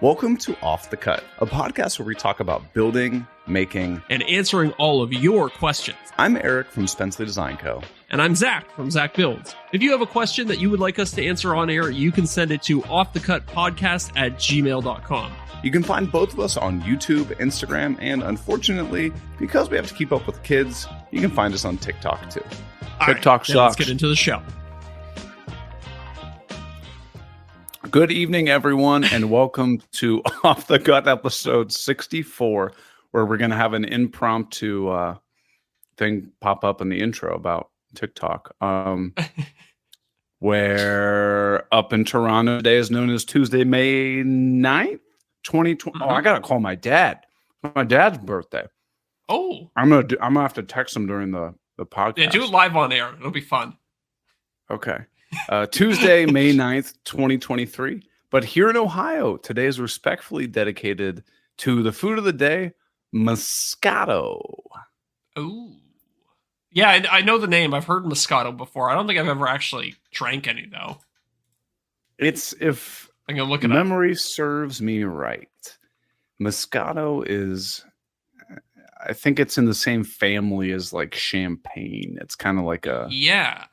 Welcome to Off the Cut, a podcast where we talk about building, making, and answering all of your questions. I'm Eric from Spenceley Design Co. And I'm Zach from Zach Builds. If you have a question that you would like us to answer on air, you can send it to offthecutpodcast@gmail.com. You can find both of us on YouTube, Instagram, and unfortunately, because we have to keep up with kids, you can find us on TikTok too. TikTok sucks. Let's get into the show. Good evening, everyone, and welcome to Off the Cut episode 64, where we're going to have an impromptu thing pop up in the intro about TikTok. Where up in Toronto today is known as Tuesday, May 9th, 2020. Oh, I got to call my dad. My dad's birthday. Oh. I'm gonna have to text him during the podcast. Yeah, do it live on air. It'll be fun. Okay. Tuesday, May 9th, 2023. But here in Ohio, today is respectfully dedicated to the food of the day, Moscato. Oh. Yeah, I know the name. I've heard Moscato before. I don't think I've ever actually drank any, though. It's, if I'm gonna look it memory serves me right, Moscato is, I think it's in the same family as like champagne. It's kind of like a... Yeah.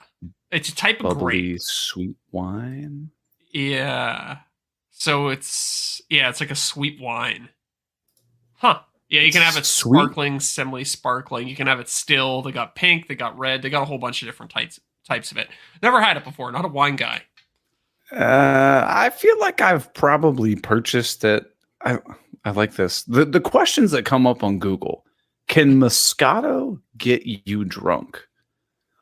It's a type of grape. Sweet wine. Yeah. So it's like a sweet wine. Huh. Yeah, you can have it sparkling, semi-sparkling. You can have it still. They got pink, they got red, they got a whole bunch of different types of it. Never had it before, not a wine guy. I feel like I've probably purchased it. I like this. The questions that come up on Google. Can Moscato get you drunk?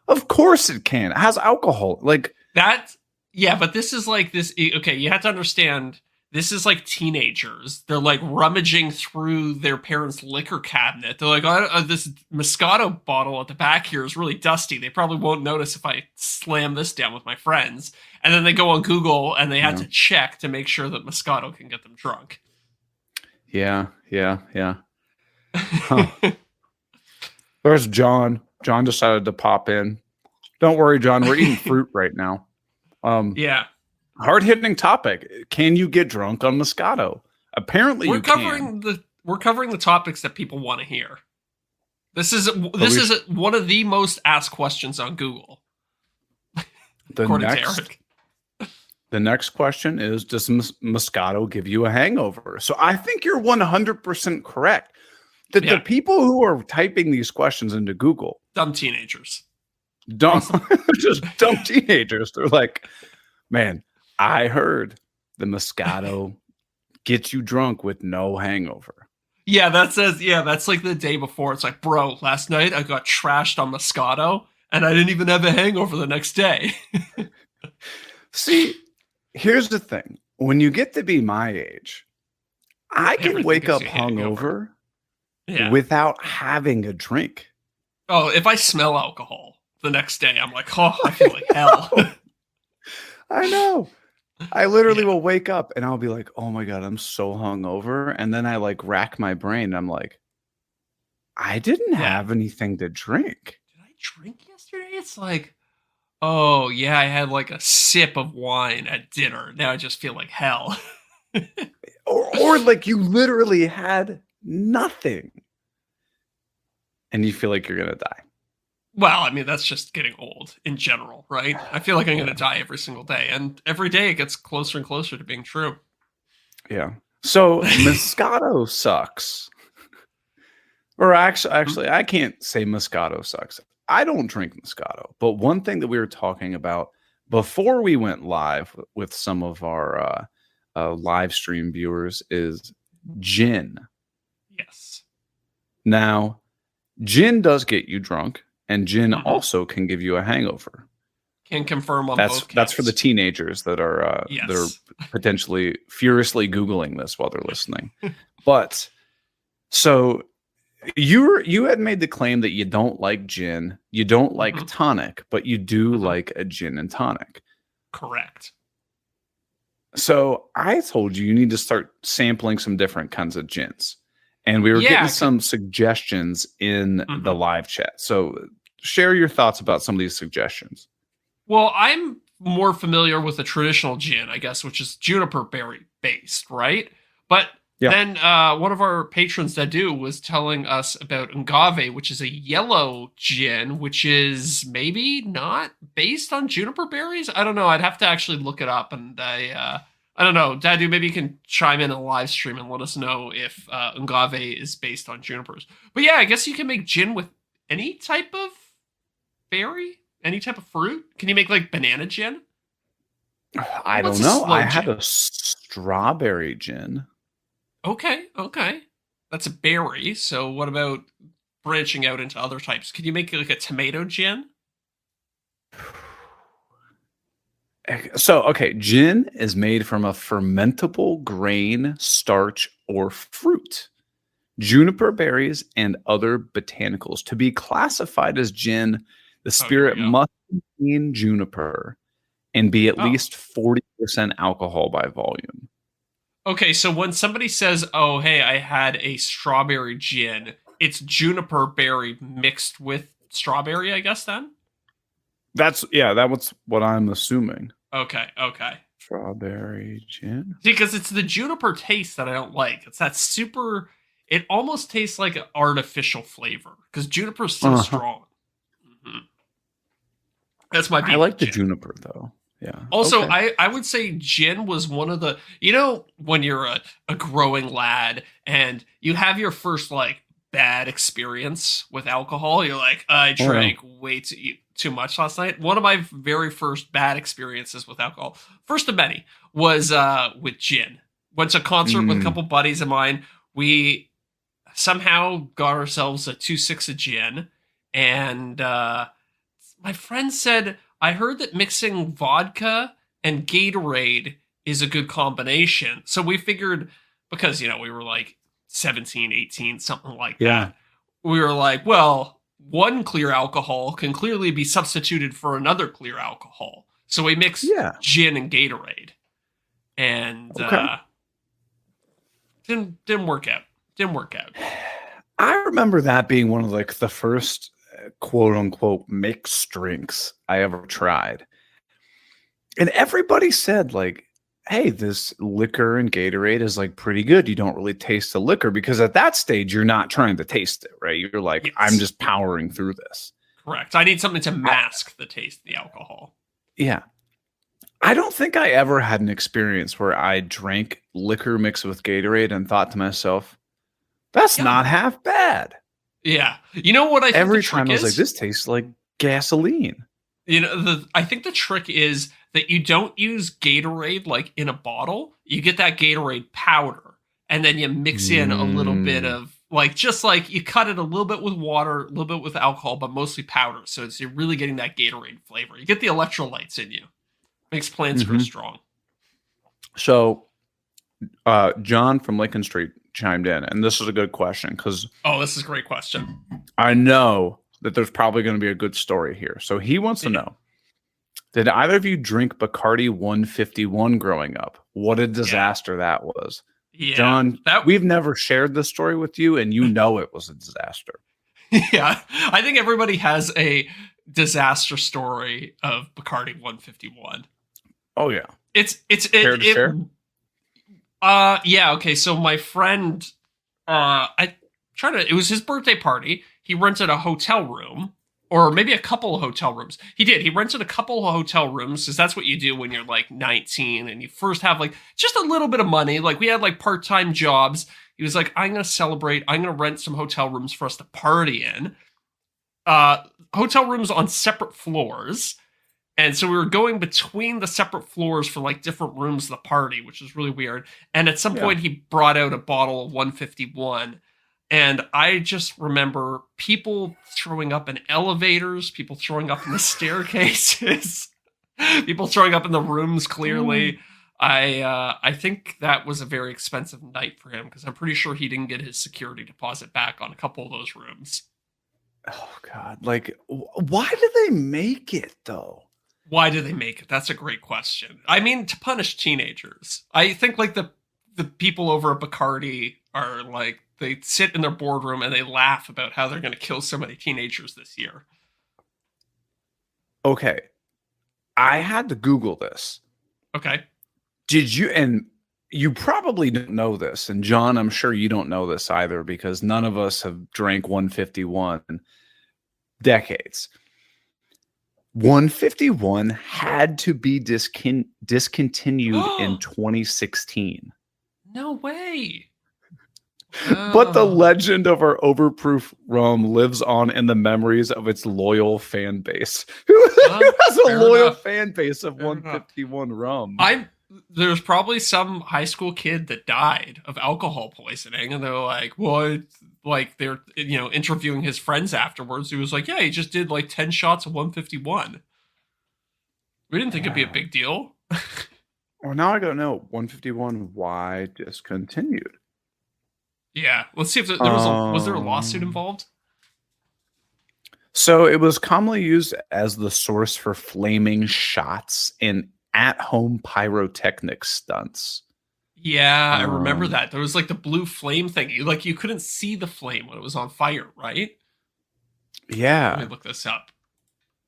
Of course it can. It has alcohol. Like that. Yeah, but this is like this. Okay, you have to understand. This is like teenagers. They're like rummaging through their parents' liquor cabinet. They're like, oh, this Moscato bottle at the back here is really dusty. They probably won't notice if I slam this down with my friends. And then they go on Google and they had to check to make sure that Moscato can get them drunk. Yeah. Huh. There's John. John decided to pop in. Don't worry, John. We're eating fruit right now. Yeah. Hard-hitting topic. Can you get drunk on Moscato? Apparently, we're covering the topics that people want to hear. This is one of the most asked questions on Google. According to Eric. The next question is: does Moscato give you a hangover? So I think you're 100% correct. The people who are typing these questions into Google, dumb teenagers, just dumb teenagers. They're like, man, I heard the Moscato gets you drunk with no hangover. Yeah, that's like the day before. It's like, bro, last night I got trashed on Moscato and I didn't even have a hangover the next day. See, here's the thing. When you get to be my age, I can wake up hungover. Yeah. Without having a drink. Oh, if I smell alcohol the next day, I'm like, oh, I feel like hell. I know. I literally will wake up and I'll be like, oh my God, I'm so hungover. And then I like rack my brain. I'm like, I didn't have anything to drink. Did I drink yesterday? It's like, oh yeah, I had like a sip of wine at dinner. Now I just feel like hell. or like you literally had nothing and you feel like you're gonna die. Well, I mean, that's just getting old in general, right? I feel like I'm gonna die every single day, and every day it gets closer and closer to being true. Yeah. So Moscato sucks. Or actually I can't say Moscato sucks. I don't drink Moscato, but one thing that we were talking about before we went live with some of our live stream viewers is gin. Yes. Now, gin does get you drunk, and gin also can give you a hangover. Can confirm on both counts. That's for the teenagers that are they're potentially furiously Googling this while they're listening. But so you had made the claim that you don't like gin, you don't like tonic, but you do like a gin and tonic. Correct. So I told you need to start sampling some different kinds of gins. And we were getting some suggestions in the live chat. So share your thoughts about some of these suggestions. Well, I'm more familiar with the traditional gin, I guess, which is juniper berry based, right? But Yeah. then one of our patrons, Dadu, was telling us about Ngave, which is a yellow gin, which is maybe not based on juniper berries. I don't know. I'd have to actually look it up, and I don't know. Dadu, maybe you can chime in a live stream and let us know if Ngave is based on junipers. But yeah, I guess you can make gin with any type of berry, any type of fruit. Can you make like banana gin? I What's don't a know. slow I had gin? a strawberry gin. Okay, okay. That's a berry. So what about branching out into other types? Can you make like a tomato gin? So, okay, gin is made from a fermentable grain, starch, or fruit, juniper berries, and other botanicals. To be classified as gin, the Oh, here we spirit go. must contain juniper and be at Oh. least 40% alcohol by volume. Okay, so when somebody says, "Oh, hey, I had a strawberry gin," it's juniper berry mixed with strawberry, I guess then? That's what I'm assuming. Okay, okay. Strawberry gin. See, because it's the juniper taste that I don't like. It's that super. It almost tastes like an artificial flavor because juniper is so Uh-huh. strong. Mhm. That's my beef I with like the gin. juniper though. Yeah. Also, Okay. I would say gin was one of the, you know, when you're a growing lad and you have your first like bad experience with alcohol, you're like, I Oh, yeah. drank way too much last night. One of my very first bad experiences with alcohol, first of many, was with gin. Went to a concert with a Mm. couple buddies of mine. We somehow got ourselves a 2.6 of gin, and my friend said, I heard that mixing vodka and Gatorade is a good combination. So we figured, because, you know, we were like 17, 18, something like Yeah. that. We were like, well, one clear alcohol can clearly be substituted for another clear alcohol. So we mixed Yeah. gin and Gatorade. And Okay. didn't work out. Didn't work out. I remember that being one of like the first quote unquote mixed drinks I ever tried. And everybody said like, hey, this liquor and Gatorade is like pretty good. You don't really taste the liquor because at that stage you're not trying to taste it, right? You're like, Yes. I'm just powering through this. Correct. I need something to mask the taste of the alcohol. Yeah. I don't think I ever had an experience where I drank liquor mixed with Gatorade and thought to myself, that's Yeah. not half bad. Yeah. You know what I think Every the trick time I was like, is? this tastes like gasoline. You know, I think the trick is that you don't use Gatorade like in a bottle. You get that Gatorade powder, and then you mix in a little bit of like, just like you cut it a little bit with water, a little bit with alcohol, but mostly powder. So you're really getting that Gatorade flavor. You get the electrolytes in you. Makes plants grow Mhm. strong. So, John from Lincoln Street chimed in, and this is a good question because Oh, this is a great question. I know that there's probably going to be a good story here. So he wants to Yeah. know: did either of you drink Bacardi 151 growing up? What a disaster that was, Yeah. John. That We've never shared this story with you, and you know it was a disaster. Yeah, I think everybody has a disaster story of Bacardi 151. Oh yeah, Care to share? Yeah, okay, so my friend it was his birthday party. He rented a hotel room, or maybe a couple of hotel rooms. He rented a couple of hotel rooms because that's what you do when you're like 19 and you first have like just a little bit of money. Like we had like part-time jobs. He was like, I'm gonna celebrate, I'm gonna rent some hotel rooms for us to party in. Hotel rooms on separate floors. And so we were going between the separate floors for like different rooms of the party, which is really weird. And at some Yeah. point, he brought out a bottle of 151. And I just remember people throwing up in elevators, people throwing up in the staircases, people throwing up in the rooms clearly. I think that was a very expensive night for him because I'm pretty sure he didn't get his security deposit back on a couple of those rooms. Oh God! Like, why did they make it though? Why do they make it? That's a great question. I mean, to punish teenagers. I think like the people over at Bacardi are like they sit in their boardroom and they laugh about how they're going to kill so many teenagers this year. Okay, I had to Google this. Okay. Did you? And you probably don't know this, and John, I'm sure you don't know this either because none of us have drank 151 in decades. 151 had to be discontinued in 2016. No way. But the legend of our overproof rum lives on in the memories of its loyal fan base. Who has a loyal fan base of 151 rum? There's probably some high school kid that died of alcohol poisoning, and they're like, "What?" Like they're interviewing his friends afterwards. He was like, "Yeah, he just did like 10 shots of 151." We didn't think it'd be a big deal. Well, now I gotta know 151 why discontinued. Yeah, let's see if there was there a lawsuit involved? So it was commonly used as the source for flaming shots in at-home pyrotechnic stunts. Yeah, I remember that. There was like the blue flame thing. You couldn't see the flame when it was on fire, right? Yeah. Let me look this up.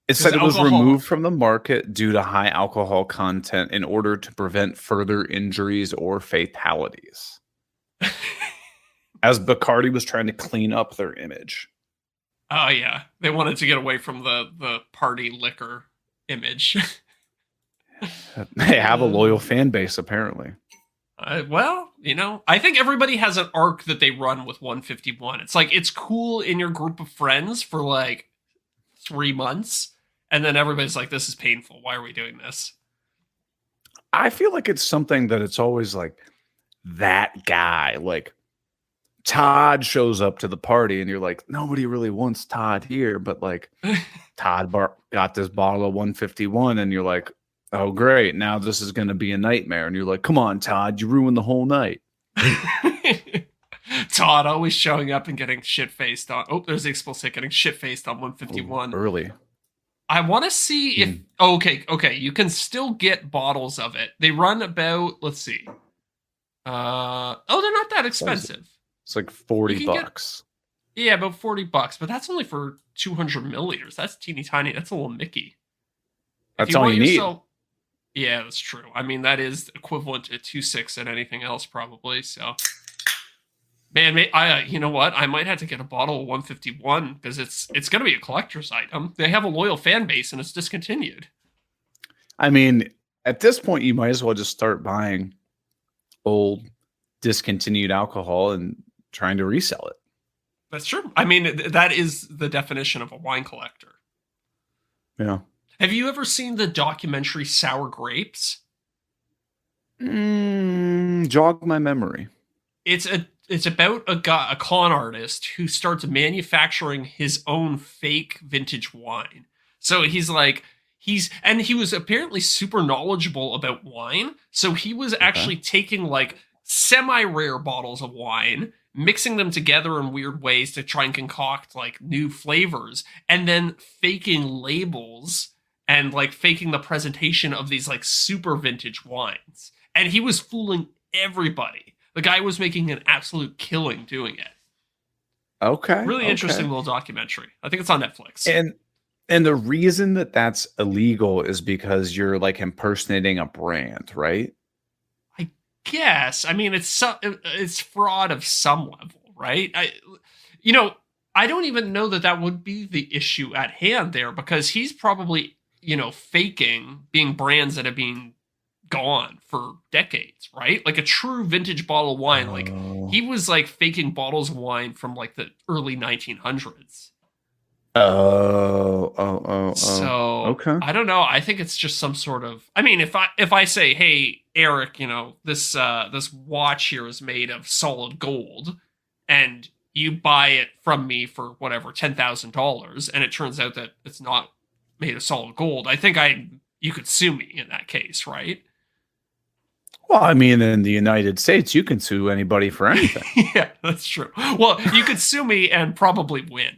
It said it was removed from the market due to high alcohol content in order to prevent further injuries or fatalities. As Bacardi was trying to clean up their image. Oh, yeah. They wanted to get away from the party liquor image. They have a loyal fan base, apparently. Well, I think everybody has an arc that they run with 151. It's like, it's cool in your group of friends for like 3 months. And then everybody's like, this is painful. Why are we doing this? I feel like it's something that it's always like that guy, like Todd shows up to the party and you're like, nobody really wants Todd here. But like Todd got this bottle of 151 and you're like, oh, great. Now this is going to be a nightmare. And you're like, come on, Todd, you ruined the whole night. Todd always showing up and getting shit-faced on. Oh, there's the explicit, getting shit-faced on 151. Early. I want to see if... Okay. You can still get bottles of it. They run about, let's see. They're not that expensive. It's like $40. Yeah, about $40, but that's only for 200 milliliters. That's teeny tiny. That's a little Mickey. That's all you need. Yeah, that's true. I mean, that is equivalent to 2.6 and anything else, probably. So, man, you know what? I might have to get a bottle of 151 because it's going to be a collector's item. They have a loyal fan base, and it's discontinued. I mean, at this point, you might as well just start buying old, discontinued alcohol and trying to resell it. That's true. I mean, that is the definition of a wine collector. Yeah. Have you ever seen the documentary Sour Grapes? Jog my memory. It's about a con artist who starts manufacturing his own fake vintage wine. So he was apparently super knowledgeable about wine. So he was actually taking like semi-rare bottles of wine, mixing them together in weird ways to try and concoct like new flavors, and then faking labels and like faking the presentation of these like super vintage wines. And he was fooling everybody. The guy was making an absolute killing doing it. Okay. Really interesting little documentary. I think it's on Netflix. And the reason that that's illegal is because you're like impersonating a brand, right? I guess. I mean, it's fraud of some level, right? I don't even know that would be the issue at hand there because he's probably faking being brands that have been gone for decades, right? Like a true vintage bottle of wine. Like he was like faking bottles of wine from like the early 1900s. So okay. I don't know. I think it's just some sort of. I mean, if I say, hey, Eric, this watch here is made of solid gold, and you buy it from me for whatever $10,000, and it turns out that it's not made of solid gold, I think you could sue me in that case, right? Well, I mean, in the United States, you can sue anybody for anything. Yeah, that's true. Well, you could sue me and probably win.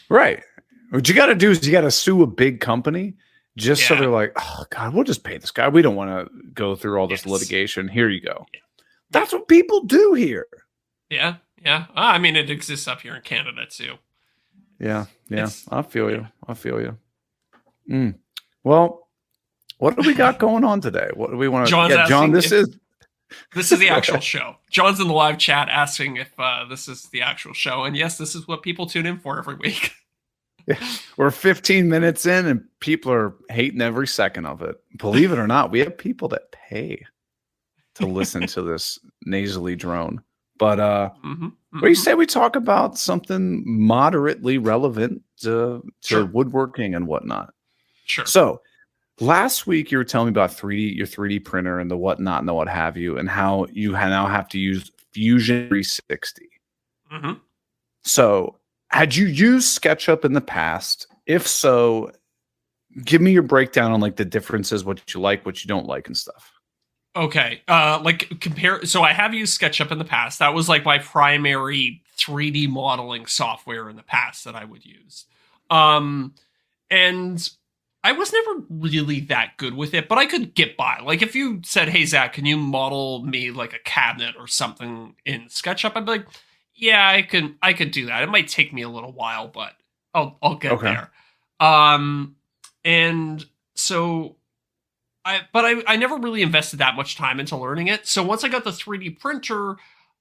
Right. What you got to do is you got to sue a big company just so they're like, oh, God, we'll just pay this guy. We don't want to go through all this litigation. Here you go. Yeah. That's what people do here. Yeah. Yeah. I mean, it exists up here in Canada, too. Yeah. I feel you. Well, what do we got going on today? What do we want to... John, This is the actual show. John's in the live chat asking if this is the actual show. And yes, this is what people tune in for every week. We're 15 minutes in and people are hating every second of it. Believe it or not, we have people that pay to listen to this nasally drone. But what do you say we talk about something moderately relevant to woodworking and whatnot? Sure. So last week you were telling me about your 3D printer and the whatnot and the what have you, and how you now have to use Fusion 360. Mm-hmm. So had you used SketchUp in the past? If so, give me your breakdown on like the differences, what you like, what you don't like, and stuff. Okay. So I have used SketchUp in the past. That was like my primary 3D modeling software in the past that I would use. And I was never really that good with it, but I could get by. Like if you said, "Hey Zach, can you model me like a cabinet or something in SketchUp?" I'd be like, "Yeah, I could do that. It might take me a little while, but I'll get there." And so I never really invested that much time into learning it. So once I got the 3D printer,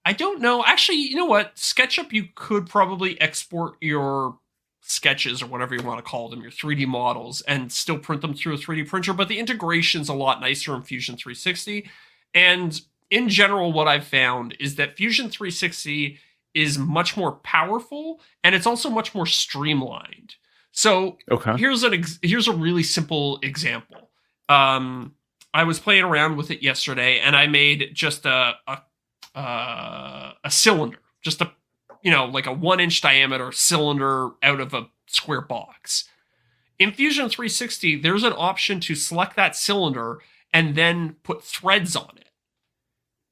I don't know. Actually, you know what? SketchUp, you could probably export your sketches or whatever you want to call them, your 3D models, and still print them through a 3D printer. But the integration's a lot nicer in Fusion 360. And in general, what I've found is that Fusion 360 is much more powerful and it's also much more streamlined. So here's a really simple example. I was playing around with it yesterday, and I made just a cylinder, just like a 1-inch diameter cylinder out of a square box. In Fusion 360, there's an option to select that cylinder and then put threads on it,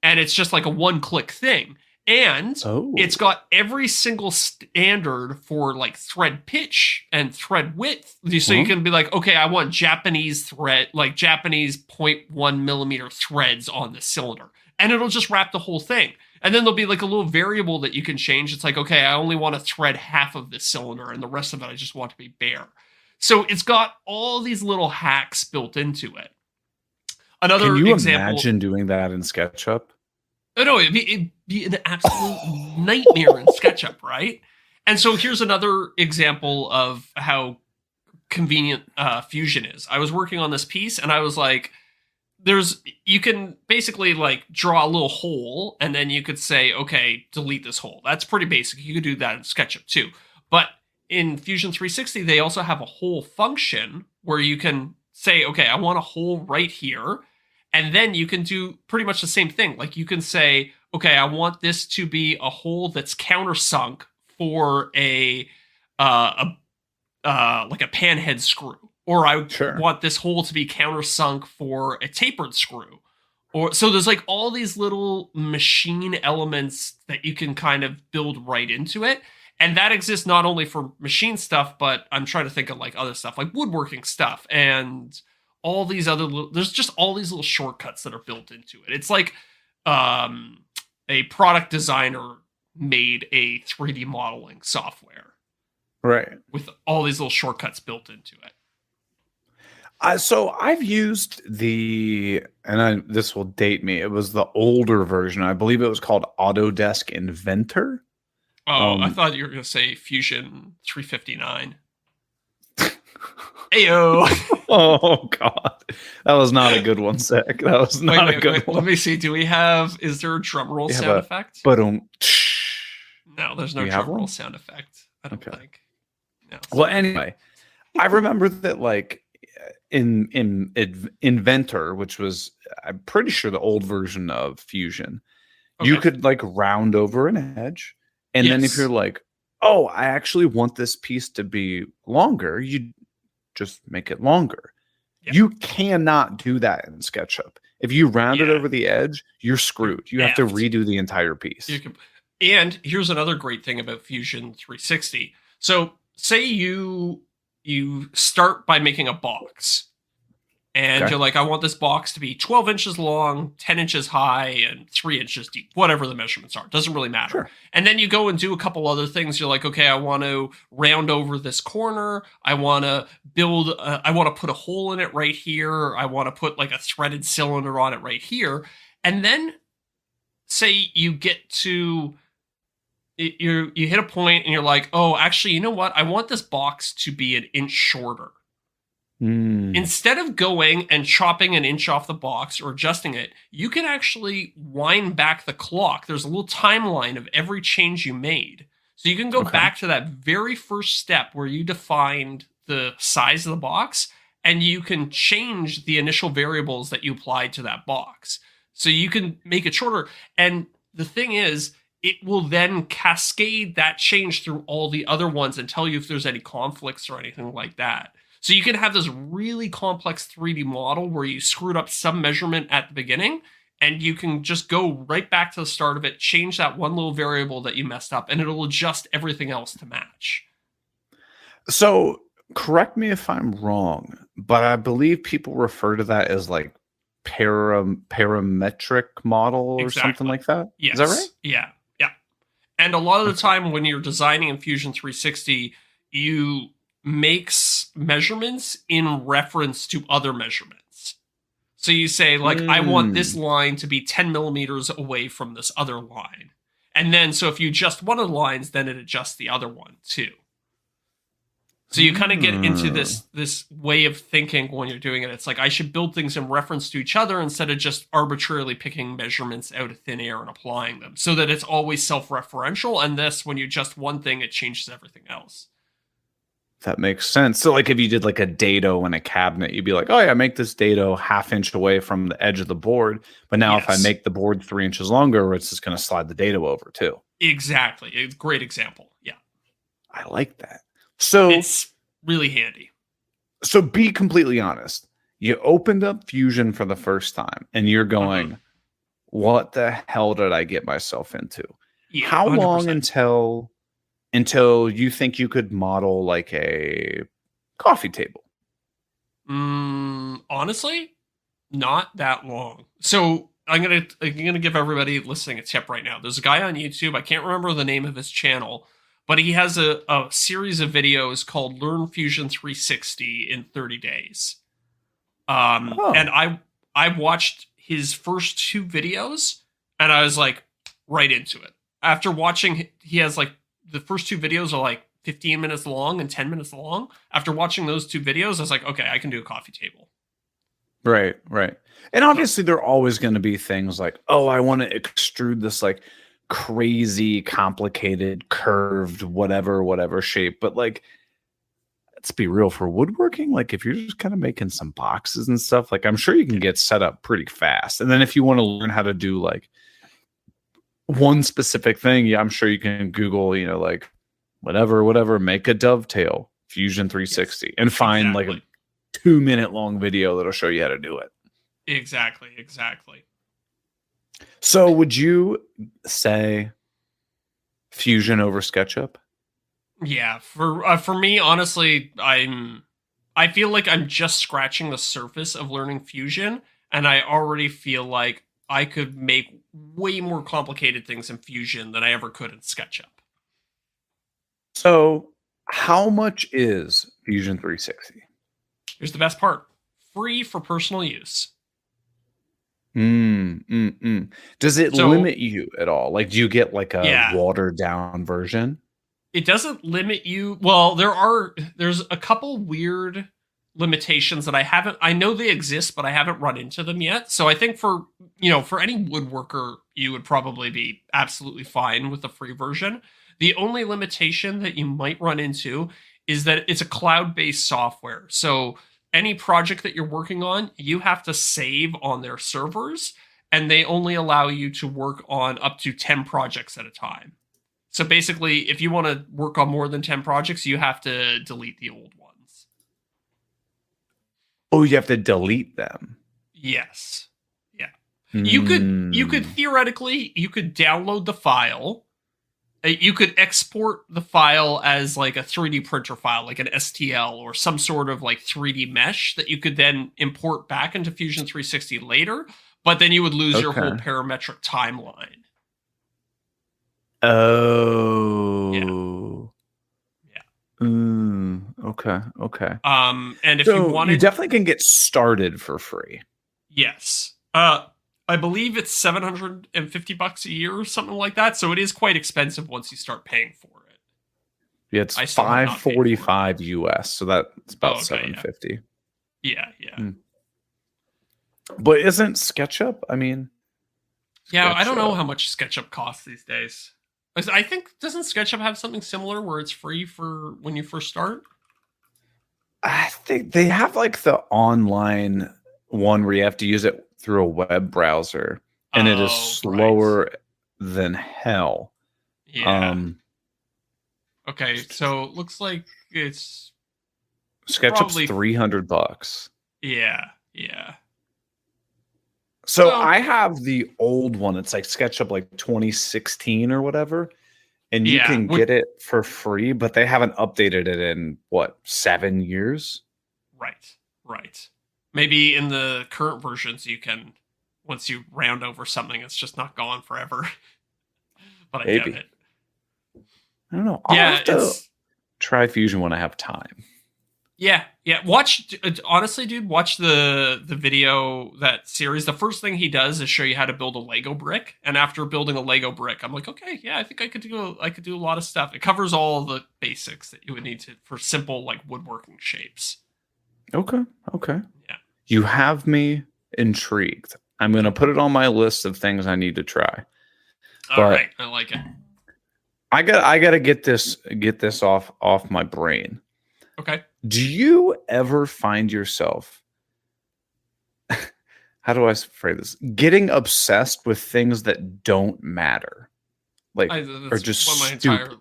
and it's just like a one-click thing. And it's got every single standard for like thread pitch and thread width. So you can be like, okay, I want Japanese thread, like Japanese 0.1 millimeter threads on the cylinder. And it'll just wrap the whole thing. And then there'll be like a little variable that you can change. It's like, okay, I only want to thread half of this cylinder and the rest of it I just want to be bare. So it's got all these little hacks built into it. Another Can you example, imagine doing that in SketchUp? Oh, no, it'd be an absolute nightmare in SketchUp, right? And so here's another example of how convenient Fusion is. I was working on this piece, and I was like, you can basically like draw a little hole, and then you could say, okay, delete this hole. That's pretty basic. You could do that in SketchUp too. But in Fusion 360, they also have a hole function where you can say, okay, I want a hole right here. And then you can do pretty much the same thing. Like you can say, okay, I want this to be a hole that's countersunk for like a panhead screw, or I want this hole to be countersunk for a tapered screw. Or so there's like all these little machine elements that you can kind of build right into it. And that exists not only for machine stuff, but I'm trying to think of like other stuff, like woodworking stuff and all these other there's just all these little shortcuts that are built into it. It's like a product designer made a 3D modeling software. Right. With all these little shortcuts built into it. So I've used this will date me. It was the older version. I believe it was called Autodesk Inventor. Oh, I thought you were going to say Fusion 359. Ayo. Oh God, that was not a good one, Zach. That was not a good one. Let me see. Is there a drum roll sound effect? No, there's no drum roll sound effect. I don't think. No. Well, anyway, I remember that like in Inventor, which was I'm pretty sure the old version of Fusion, you could like round over an edge, and then if you're like, oh, I actually want this piece to be longer, you just make it longer. Yep. You cannot do that in SketchUp. If you round it over the edge, you're screwed. You have to redo the entire piece. And here's another great thing about Fusion 360. So say you start by making a box. And you're like, I want this box to be 12 inches long, 10 inches high, and 3 inches deep, whatever the measurements are. Doesn't really matter. Sure. And then you go and do a couple other things. You're like, okay, I want to round over this corner. I want to I want to put a hole in it right here. I want to put like a threaded cylinder on it right here. And then say you get to you hit a point and you're like, oh, actually, you know what? I want this box to be an inch shorter. Mm, Instead of going and chopping an inch off the box or adjusting it, you can actually wind back the clock. There's a little timeline of every change you made. So you can go okay. back to that very first step where you defined the size of the box, and you can change the initial variables that you applied to that box. So you can make it shorter. And the thing is, it will then cascade that change through all the other ones and tell you if there's any conflicts or anything like that. So you can have this really complex 3D model where you screwed up some measurement at the beginning, and you can just go right back to the start of it, change that one little variable that you messed up, and it'll adjust everything else to match. So correct me if I'm wrong, but I believe people refer to that as like parametric model or something Exactly. like that. Is that right? Yes. Yeah. Yeah. And a lot of the Okay. time when you're designing in Fusion 360, you makes measurements in reference to other measurements. So you say, like, I want this Mm, line to be 10 millimeters away from this other line. And then, so if you adjust one of the lines, then it adjusts the other one too. So you kind of get into mm. this way of thinking when you're doing it. It's like I should build things in reference to each other instead of just arbitrarily picking measurements out of thin air and applying them, so that it's always self-referential. And this, when you adjust one thing, it changes everything else. That makes sense. So, like, if you did like a dado in a cabinet, you'd be like, "Oh yeah, make this dado half inch away from the edge of the board." But now, if I Yes, make the board 3 inches longer, it's just going to slide the dado over too. exactly. A great example. Yeah, I like that. So, it's really handy. so be completely honest. You opened up Fusion for the first time, and you're Mm-hmm. going, "What the hell did I get myself into?" Yeah, How long 100%. until you think you could model like a coffee table? Honestly, not that long. So I'm gonna give everybody listening a tip right now. There's a guy on YouTube. I can't remember the name of his channel, but he has a series of videos called "Learn Fusion 360 in 30 Days." And Oh, I watched his first two videos, and I was like right into it. After watching, he has like the first two videos are like 15 minutes long and 10 minutes long. After watching those two videos, I was like, okay, I can do a coffee table. right, right. And So obviously, there are always going to be things like, oh, I want to extrude this like crazy, complicated, curved, whatever shape. But like, let's be real, for woodworking, like if you're just kind of making some boxes and stuff, like I'm sure you can yeah, get set up pretty fast. And then if you want to learn how to do like one specific thing, yeah, I'm sure you can Google, like whatever, make a dovetail Fusion yes, 360 and find like a exactly. 2 minute long video that'll show you how to do it. Exactly, exactly. So would you say Fusion over SketchUp? Yeah, for me, honestly, I feel like I'm just scratching the surface of learning Fusion, and I already feel like I could make way more complicated things in Fusion than I ever could in SketchUp. So how much is Fusion 360? Here's the best part: free for personal use. Does it So limit you at all? Like, do you get like a yeah, watered down version? it doesn't limit you. Well, there's a couple weird limitations that I know they exist, but I haven't run into them yet. So I think for any woodworker, you would probably be absolutely fine with the free version. The only limitation that you might run into is that it's a cloud-based software. So any project that you're working on, you have to save on their servers, and they only allow you to work on up to 10 projects at a time. So basically, if you want to work on more than 10 projects, you have to delete the old ones. Oh, you have to delete them. Yes. Yeah. You could Mm, theoretically you could download the file. You could export the file as like a 3D printer file, like an STL or some sort of like 3D mesh that you could then import back into Fusion 360 later, but then you would lose your whole okay. parametric timeline. Yeah. Oh. Yeah. Okay. Okay. And if you So you wanted definitely can get started for free. Yes. I believe it's $750 a year or something like that. So it is quite expensive once you start paying for it. Yeah, it's I still have not paid for it. $545 US, so that's about Oh, okay, $750. Yeah, yeah. But isn't SketchUp? I mean, Yeah, I don't know SketchUp. how much SketchUp costs these days. I think doesn't SketchUp have something similar where it's free for when you first start? I think they have like the online one where you have to use it through a web browser, and it is Oh, right. slower than hell. Yeah. Okay, so it looks like it's SketchUp's probably $300. yeah, yeah. So So I have the old one. It's like SketchUp like 2016 or whatever. And you yeah, can get it for free, but they haven't updated it in what, 7 years? right, right. Maybe in the current versions you can once you round over something, it's just not gone forever. But I get Maybe. it. I don't know. I'll Yeah, have to try Fusion when I have time. yeah. Watch honestly, dude. Watch the video, that series. The first thing he does is show you how to build a Lego brick, and after building a Lego brick, I'm like, okay, yeah, I think I could do a lot of stuff. It covers all the basics that you would need to for simple like woodworking shapes. Okay. Okay. Yeah. You have me intrigued. I'm going to put it on my list of things I need to try. All But right, I like it. I got to get this off my brain. Okay. Do you ever find yourself, how do I phrase this? Getting obsessed with things that don't matter, like, or just stupid.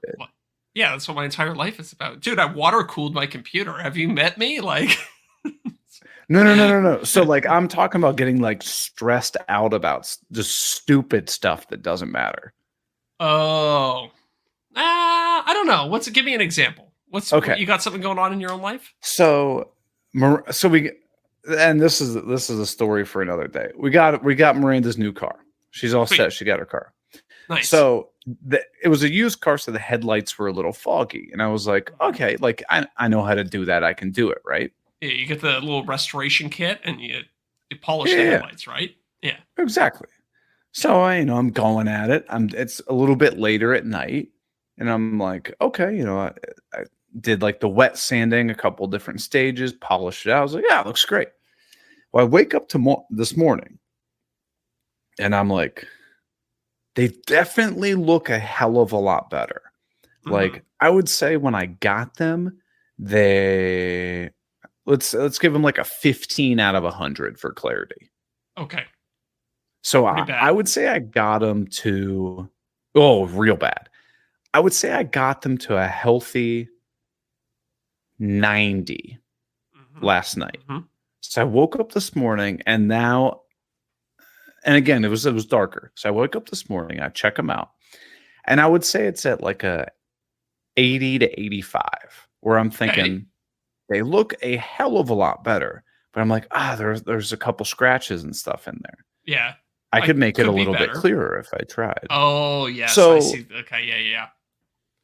Yeah, that's what my entire life is about, dude. I water cooled my computer. Have you met me? Like, No. So like, I'm talking about getting like stressed out about just stupid stuff that doesn't matter. oh, I don't know. Give me an example. Okay. You got something going on in your own life? So, and this is a story for another day. We got Miranda's new car. She's all Sweet. set. She got her car. Nice. So it was a used car, so the headlights were a little foggy, and I was like, okay, like I know how to do that. I can do it, right? Yeah, you get the little restoration kit and you polish the headlights, right? Yeah, exactly. So I'm going at it. It's a little bit later at night, and I'm like, okay, I did like the wet sanding, a couple different stages, polished it out. I was like, yeah, it looks great. Well, I wake up this morning, and I'm like, they definitely look a hell of a lot better. Mm-hmm. Like, I would say when I got them, let's give them like a 15 out of 100 for clarity. Okay. So I would say I got them to, real bad. I would say I got them to a healthy 90 last night. Mm-hmm. So I woke up this morning, and again, it was darker. So I woke up this morning, I check them out, and I would say it's at like a 80 to 85, where I'm thinking they look a hell of a lot better. But I'm like, there's a couple scratches and stuff in there. Yeah. I could make it a little bit clearer if I tried. Oh, yes. So I see. Okay, yeah.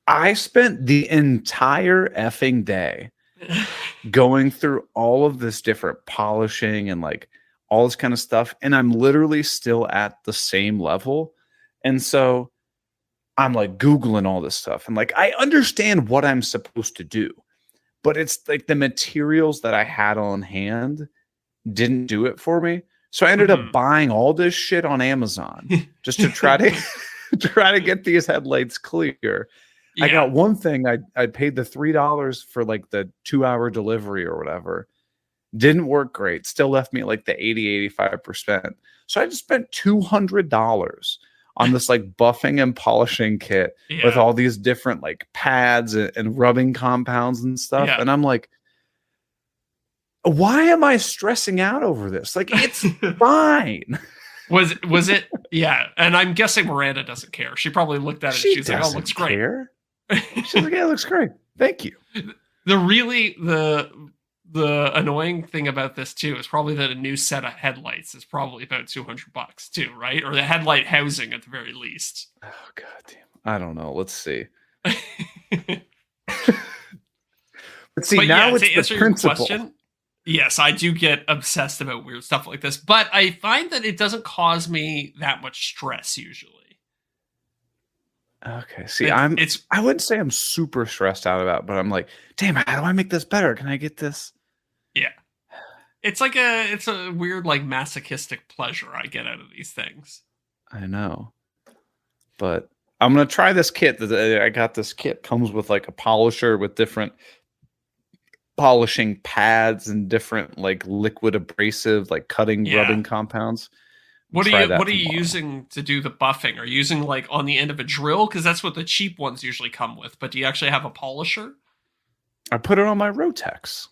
I spent the entire effing day going through all of this different polishing and like all this kind of stuff, and I'm literally still at the same level. And so I'm like Googling all this stuff, and like I understand what I'm supposed to do, but it's like the materials that I had on hand didn't do it for me. So I ended up buying all this shit on Amazon just to try to get these headlights clear. Yeah. I got one thing. I paid the $3 for like the 2-hour delivery or whatever. Didn't work great. Still left me like the 85%. So I just spent $200 on this like buffing and polishing kit with all these different like pads and rubbing compounds and stuff. Yeah. And I'm like, why am I stressing out over this? Like, it's fine. Was it? Yeah. And I'm guessing Miranda doesn't care. She probably looked at it. She's like, oh, it looks great. She's like, yeah, it looks great. Thank you. The annoying thing about this too is probably that a new set of headlights is probably about $200 too, right? Or the headlight housing at the very least. Oh, God damn. I don't know. Let's see. But see, but now it's the principle. Yes, I do get obsessed about weird stuff like this, but I find that it doesn't cause me that much stress usually. Okay. See, It's I wouldn't say I'm super stressed out about it, but I'm like, damn, how do I make this better? Can I get this? yeah. It's a weird like masochistic pleasure I get out of these things. I know. But I'm gonna try this kit. I got this kit comes with like a polisher with different polishing pads and different like liquid abrasive, like cutting Yeah. rubbing compounds. What That are you tomorrow. using to do the buffing? Are you using like on the end of a drill? Because that's what the cheap ones usually come with. But do you actually have a polisher? I put it on my Rotex.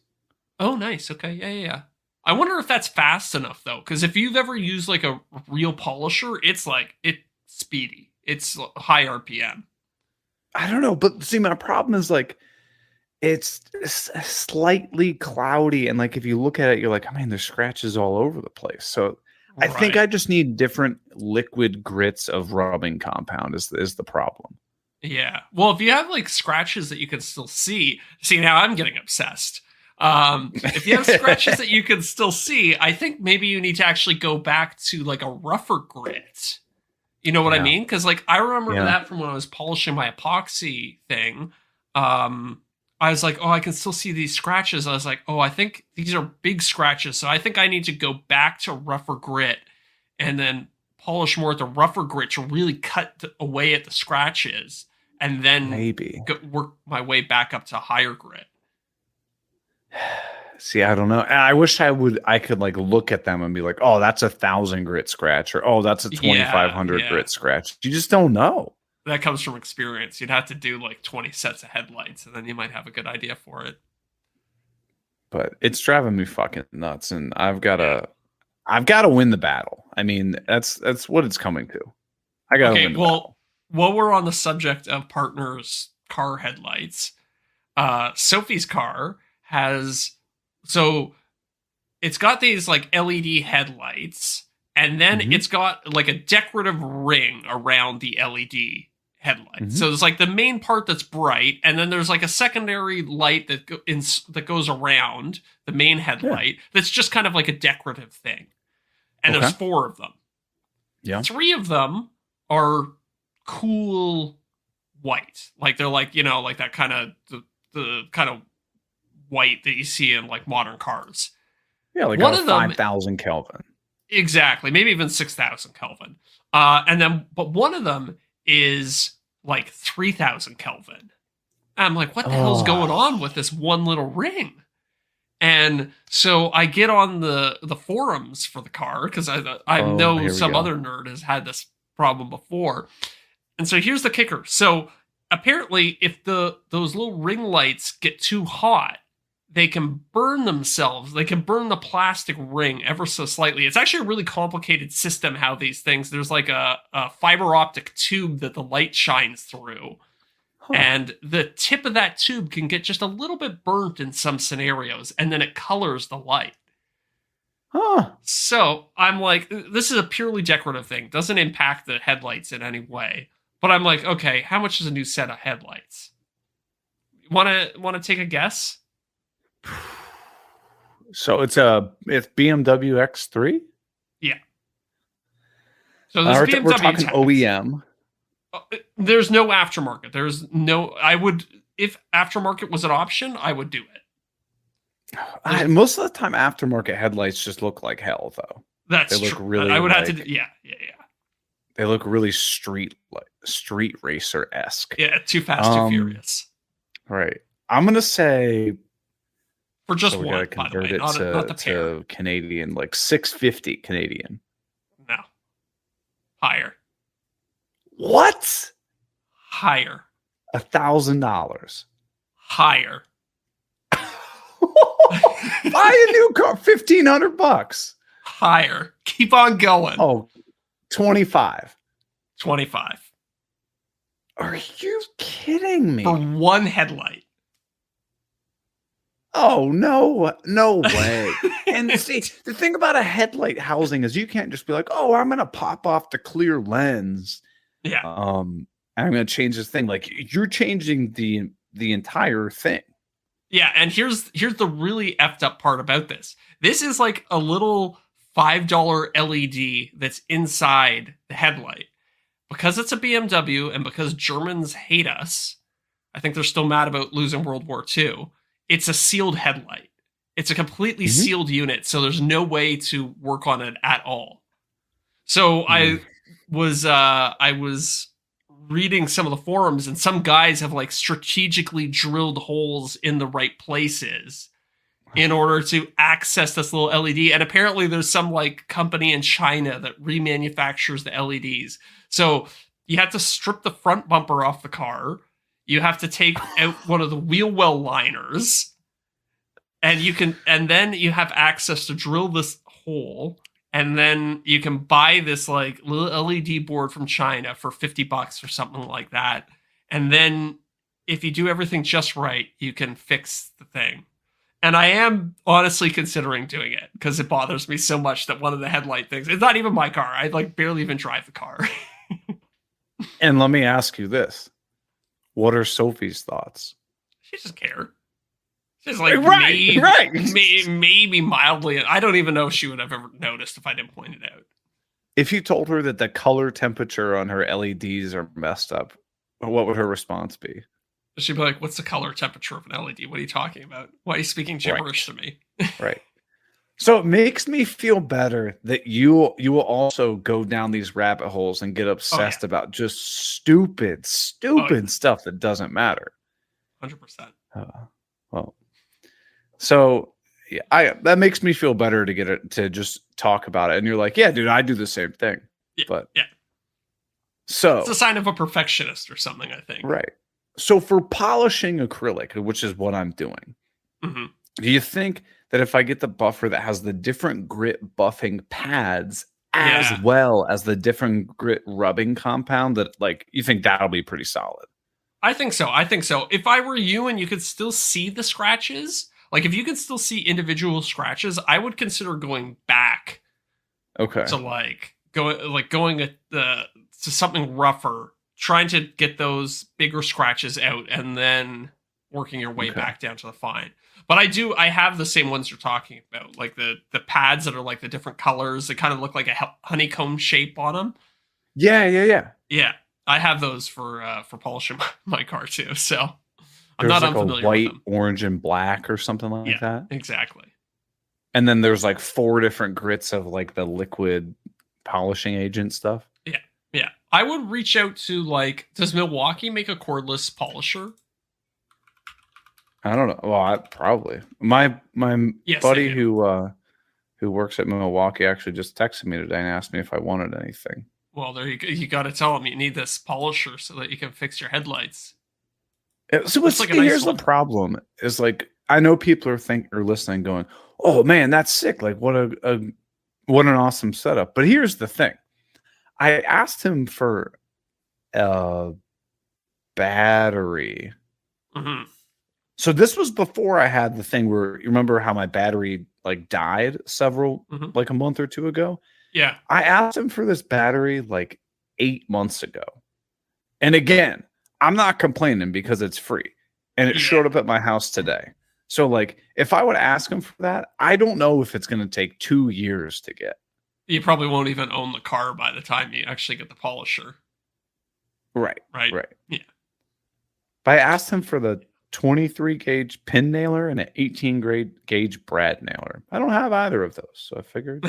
Oh, nice. Okay, yeah. I wonder if that's fast enough though, because if you've ever used like a real polisher, it's speedy. It's high RPM. I don't know, but see, my problem is like it's slightly cloudy, and like if you look at it, you're like, I mean, there's scratches all over the place. So I think Right. I just need different liquid grits of rubbing compound is the problem. Yeah. Well, if you have like scratches that you can still see now I'm getting obsessed. If you have scratches that you can still see, I think maybe you need to actually go back to like a rougher grit. You know what I Yeah. mean? Because like I remember Yeah. that from when I was polishing my epoxy thing. I was like, oh, I can still see these scratches. I was like, oh, I think these are big scratches. So I think I need to go back to rougher grit and then polish more at the rougher grit to really cut away at the scratches and then Maybe. work my way back up to higher grit. See, I don't know. I wish I could like look at them and be like, oh, that's 1,000 grit scratch, or oh, that's a 2,500 Yeah. grit scratch. You just don't know. That comes from experience. You'd have to do like 20 sets of headlights and then you might have a good idea for it. But it's driving me fucking nuts, and I've gotta win the battle. I mean, that's what it's coming to. I gotta win the battle. While we're on the subject of partners' car headlights, Sophie's car has so it's got these like LED headlights, and then Mhm. it's got like a decorative ring around the LED headlights. Mhm. So there's like the main part that's bright, and then there's like a secondary light that goes around the main headlight that's just kind of like a decorative thing. And there's Okay. 4 of them. Yeah. 3 of them are cool white. Like they're like, like that kind of the kind of white that you see in like modern cars. Yeah, like One a of them 5,000 Kelvin. exactly, maybe even 6,000 Kelvin. But one of them is like 3,000 Kelvin. And I'm like, what the hell's going on with this one little ring? And so I get on the forums for the car because I know some other nerd has had this problem before. And so here's the kicker. So apparently, if those little ring lights get too hot, they can burn themselves. They can burn the plastic ring ever so slightly. It's actually a really complicated system how these things, there's like a fiber optic tube that the light shines through. Huh. And the tip of that tube can get just a little bit burnt in some scenarios, and then it colors the light. Huh. So I'm like, this is a purely decorative thing. Doesn't impact the headlights in any way. But I'm like, okay, how much is a new set of headlights? Want to take a guess? So it's BMW X3? Yeah. So this we're BMW talking tax, OEM. There's no aftermarket. If aftermarket was an option, I would do it. Most of the time, aftermarket headlights just look like hell, though. That's They look true. really I would have like- to. Yeah. They look really street racer esque. Yeah. Too fast, too furious. Right. I'm gonna say For just so we one, gotta by the convert way, it not the pair. to Canadian, like 650 Canadian. No. Higher. What? Higher. $1,000. Higher. Buy a new car, $1,500. Higher. Keep on going. Oh, 25. 25. Are you kidding me? For one headlight. Oh, no way. And see, the thing about a headlight housing is you can't just be like, oh, I'm going to pop off the clear lens. Yeah. I'm going to change this thing. Like, you're changing the entire thing. Yeah, and here's the really effed up part about this. This is like a little $5 LED that's inside the headlight. Because it's a BMW and because Germans hate us, I think they're still mad about losing World War II. It's a sealed headlight. It's a completely Mhm. sealed unit, so there's no way to work on it at all. So Mhm. I was reading some of the forums, and some guys have like strategically drilled holes in the right places in order to access this little LED. And apparently, there's some like company in China that remanufactures the LEDs. So you have to strip the front bumper off the car. You have to take out one of the wheel well liners, and then you have access to drill this hole, and then you can buy this like little LED board from China for $50 or something like that. And then if you do everything just right, you can fix the thing. And I am honestly considering doing it because it bothers me so much that one of the headlight things, it's not even my car. I like barely even drive the car. And let me ask you this. What are Sophie's thoughts? She doesn't care. She's like Right, right. maybe mildly. I don't even know if she would have ever noticed if I didn't point it out. If you told her that the color temperature on her LEDs are messed up, what would her response be? She'd be like, "What's the color temperature of an LED? What are you talking about? Why are you speaking gibberish to me?" Right. So it makes me feel better that you will also go down these rabbit holes and get obsessed about just stupid stuff that doesn't matter. 100%. Well, so yeah, that makes me feel better to get it to just talk about it. And you're like, yeah, dude, I do the same thing. Yeah, but yeah. So it's a sign of a perfectionist or something, I think. Right. So for polishing acrylic, which is what I'm doing, do you think that if I get the buffer that has the different grit buffing pads as well as the different grit rubbing compound, that like you think that'll be pretty solid? I think so. If I were you and you could still see the scratches, like if you could still see individual scratches, I would consider going back. Okay. To going to something rougher, trying to get those bigger scratches out, and then working your way back down to the fine. But I have the same ones you're talking about, like the pads that are like the different colors. They kind of look like a honeycomb shape on them. Yeah. I have those for polishing my car too. So I'm there's not like unfamiliar a white, with them. orange, and black or something like that. Exactly. And then there's like 4 different grits of like the liquid polishing agent stuff. Yeah. I would reach out to like, does Milwaukee make a cordless polisher? I don't know. Well, probably my buddy who works at Milwaukee actually just texted me today and asked me if I wanted anything. Well, there you go. You got to tell him you need this polisher so that you can fix your headlights. So here's the problem: is like I know people are listening, going, "Oh man, that's sick! Like what an awesome setup." But here's the thing: I asked him for a battery. So this was before I had the thing where you remember how my battery like died like a month or 2 ago. Yeah. I asked him for this battery like 8 months ago. And again, I'm not complaining because it's free. And it showed up at my house today. So like if I would ask him for that, I don't know if it's going to take 2 years to get. You probably won't even own the car by the time you actually get the polisher. Right. Yeah. But I asked him for the 23 gauge pin nailer and an 18 gauge brad nailer. I don't have either of those. So I figured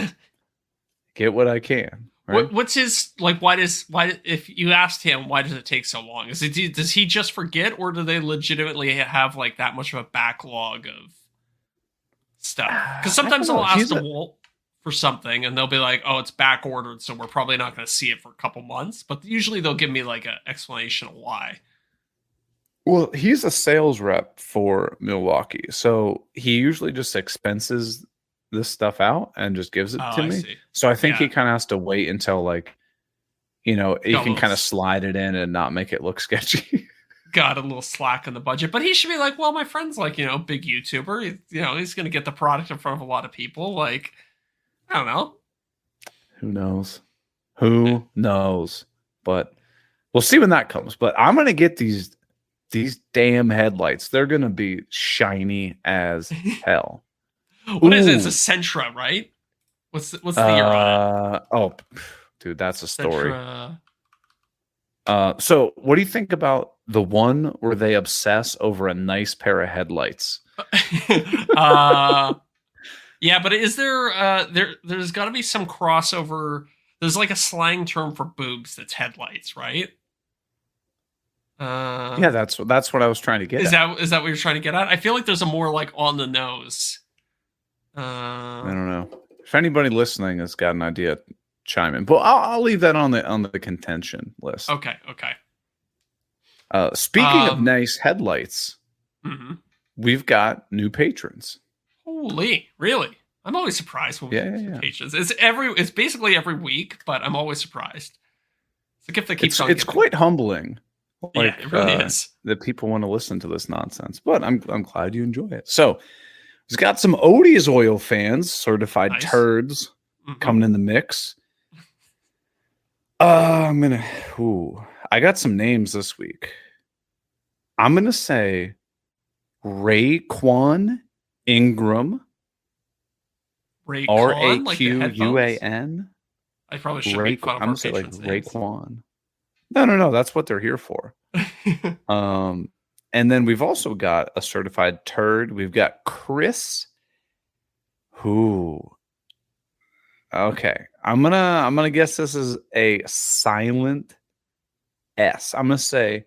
get what I can. Right? What's his like? Why if you asked him why does it take so long? Does he just forget, or do they legitimately have like that much of a backlog of stuff? Because sometimes I'll ask the Walt for something, and they'll be like, "Oh, it's back ordered, so we're probably not going to see it for a couple months." But usually they'll give me like an explanation of why. Well, he's a sales rep for Milwaukee, so he usually just expenses this stuff out and just gives it to me. So I think he kind of has to wait until like, you can kind of slide it in and not make it look sketchy. Got a little slack in the budget, but he should be like, well, my friend's like, big YouTuber. He's going to get the product in front of a lot of people. Like, I don't know. Who knows? But we'll see when that comes. But I'm going to get these These damn headlights, they're going to be shiny as hell. What is it? It's a Ooh. Sentra, right? What's the year on it? Oh, dude, that's a story. Sentra. So what do you think about the one where they obsess over a nice pair of headlights? Yeah, but is there there's got to be some crossover. There's like a slang term for boobs that's headlights, right? Yeah, that's what I was trying to get at. Is that what you're trying to get at? I feel like there's a more like on the nose. I don't know. If anybody listening has got an idea, chime in. But I'll leave that on the contention list. Okay. Speaking of nice headlights, we've got new patrons. Holy, really? I'm always surprised when we get new patrons. It's basically every week, but I'm always surprised. It's a gift that keeps on. It's quite humbling. Yeah, it really is. That people want to listen to this nonsense, but I'm glad you enjoy it. So, we've got some Odie's Oil fans, certified turds, coming in the mix. I got some names this week. I'm gonna say Raekwon Ingram. Raquan. I probably should make fun of I'm our gonna say like patrons' Raekwon. No. That's what they're here for. And then we've also got a certified turd. We've got Chris. Okay. I'm gonna guess this is a silent S. I'm gonna say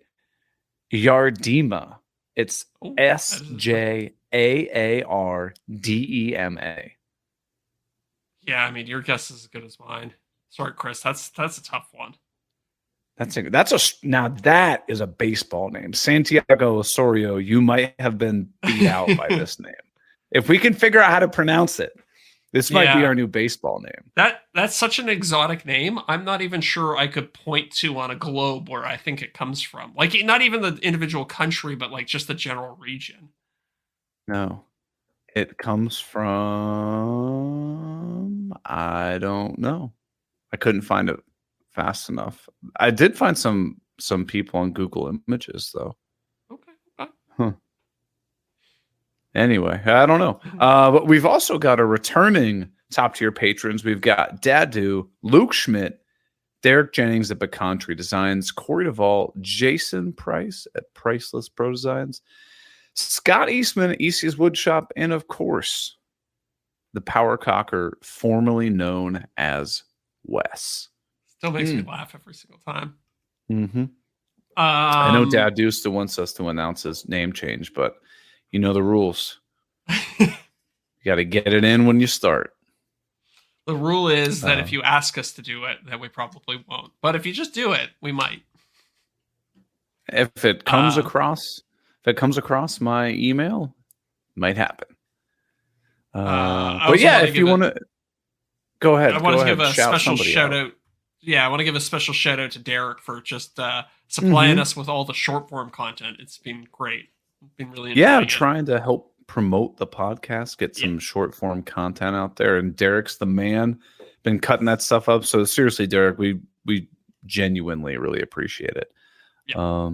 Yardema. It's SJAARDEMA. Yeah, I mean your guess is as good as mine. Sorry, Chris. That's a tough one. Now that is a baseball name. Santiago Osorio, you might have been beat out by this name. If we can figure out how to pronounce it, this might be our new baseball name. That's such an exotic name. I'm not even sure I could point to on a globe where I think it comes from. Like not even the individual country, but like just the general region. No. It comes from I don't know. I couldn't find it fast enough. I did find some people on Google Images though. Okay. Huh. Anyway, I don't know. But we've also got a returning top tier patrons. We've got Dadu, Luke Schmidt, Derek Jennings at Bacantry Designs, Corey Duvall, Jason Price at Priceless Pro Designs, Scott Eastman at Eastie's Woodshop, and of course, the Power Cocker, formerly known as Wes. Still makes me laugh every single time. Mm-hmm. I know Dadu still wants us to announce his name change, but you know the rules. You got to get it in when you start. The rule is that if you ask us to do it, then we probably won't. But if you just do it, we might. If it comes across my email, it might happen. But yeah, if you want to go ahead, I want to give a special shout out. Yeah, I want to give a special shout out to Derek for just supplying us with all the short form content. It's been great. Been really trying to help promote the podcast, get some short form content out there. And Derek's the man, been cutting that stuff up. So seriously, Derek, we genuinely really appreciate it. Yeah.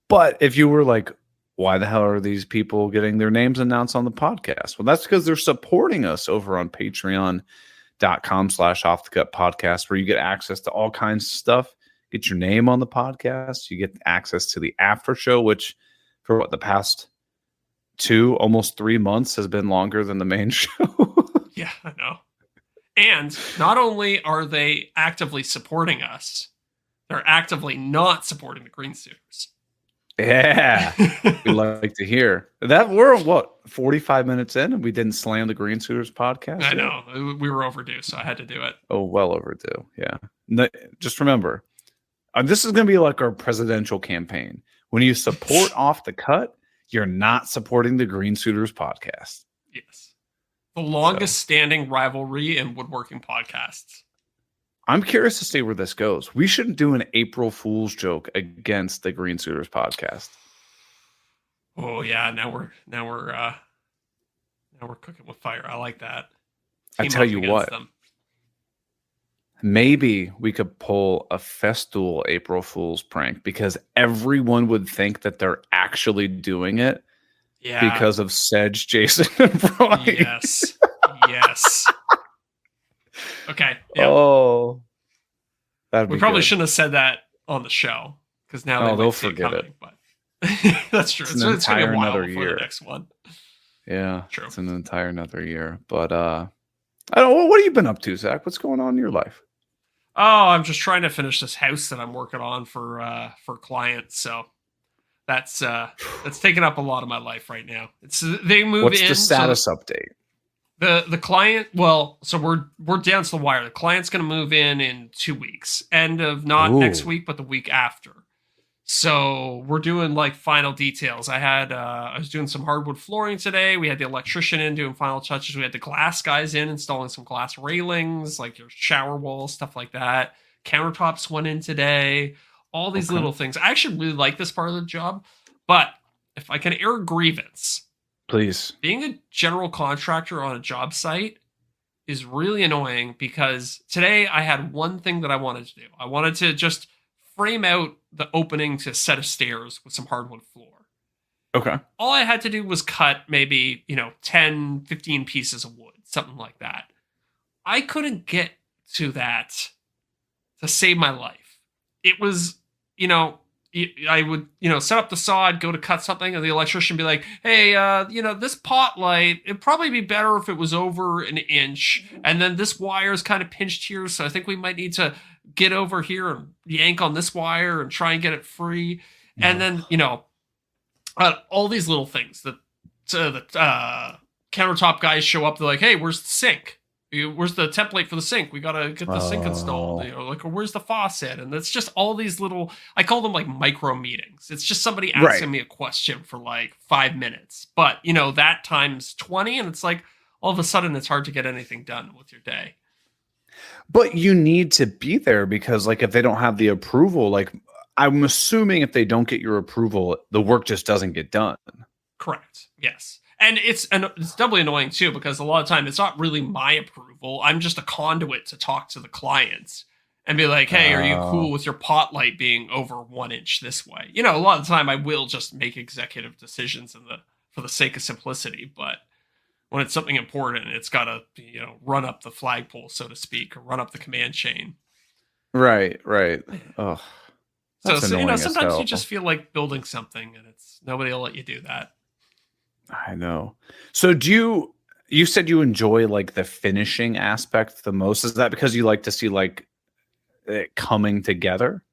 But if you were like, why the hell are these people getting their names announced on the podcast? Well, that's because they're supporting us over on patreon.com/offthecut podcast, where you get access to all kinds of stuff, get your name on the podcast. You get access to the after show, which for the past 2, almost 3 months has been longer than the main show. Yeah, I know. And not only are they actively supporting us, they're actively not supporting the Green Suiters. Yeah, we like to hear that. We're 45 minutes in, and we didn't slam the Green Suiters podcast. I know we were overdue, so I had to do it. Oh, well overdue. Yeah. Just remember, this is going to be like our presidential campaign. When you support Off the Cut, you're not supporting the Green Suiters podcast. Yes, the longest standing rivalry in woodworking podcasts. I'm curious to see where this goes. We shouldn't do an April Fool's joke against the Green Suiters podcast. Oh yeah, now we're cooking with fire. I like that. I tell you what. Maybe we could pull a Festool April Fool's prank because everyone would think that they're actually doing it Yeah. because of Sedge, Jason, and Brian. Yes. Yes. Okay. Yep. Oh, that'd We be probably good. shouldn't have said that on the show because now they Oh, they'll might see it forget it. coming. But that's true. It's It's, an it's gonna be entire a while another before year. the next one. Yeah, True. it's an entire another year. But I don't know. What have you been up to, Zach? What's going on in your life? Oh, I'm just trying to finish this house that I'm working on for clients. So that's taking up a lot of my life right now. It's they move What's in. the status update? The client, well, so we're down to the wire. The client's going to move in 2 weeks, end of not next Ooh. week, but the week after. So we're doing like final details. I was doing some hardwood flooring today. We had the electrician in doing final touches. We had the glass guys in installing some glass railings, like your shower walls, stuff like that. Countertops went in today. All these Okay. little things. I actually really like this part of the job, but if I can air a grievance, Please. being a general contractor on a job site is really annoying because today I had one thing that I wanted to do. I wanted to just frame out the opening to a set of stairs with some hardwood floor. Okay. All I had to do was cut maybe, 10, 15 pieces of wood, something like that. I couldn't get to that to save my life. It was, I would, set up the saw, I'd go to cut something, and the electrician would be like, hey, this pot light, it'd probably be better if it was over an inch. And then this wire is kind of pinched here, so I think we might need to get over here and yank on this wire and try and get it free. And then, all these little things that the countertop guys show up, they're like, hey, where's the sink? Where's the template for the sink? We gotta get the sink installed. Where's the faucet? And it's just all these little, I call them like micro meetings. It's just somebody asking me a question for like 5 minutes. But, that times 20, and it's like all of a sudden it's hard to get anything done with your day. But you need to be there because, like, if they don't have the approval, like, I'm assuming if they don't get your approval, the work just doesn't get done. Correct. Yes. And it's doubly annoying too because a lot of time it's not really my approval. I'm just a conduit to talk to the clients and be like, "Hey, are you cool with your pot light being over 1 inch this way?" A lot of the time I will just make executive decisions for the sake of simplicity. But when it's something important, it's got to run up the flagpole, so to speak, or run up the command chain. Right. Oh, so sometimes you just feel like building something, and it's nobody will let you do that. I know. So you said you enjoy like the finishing aspect the most. Is that because you like to see like it coming together?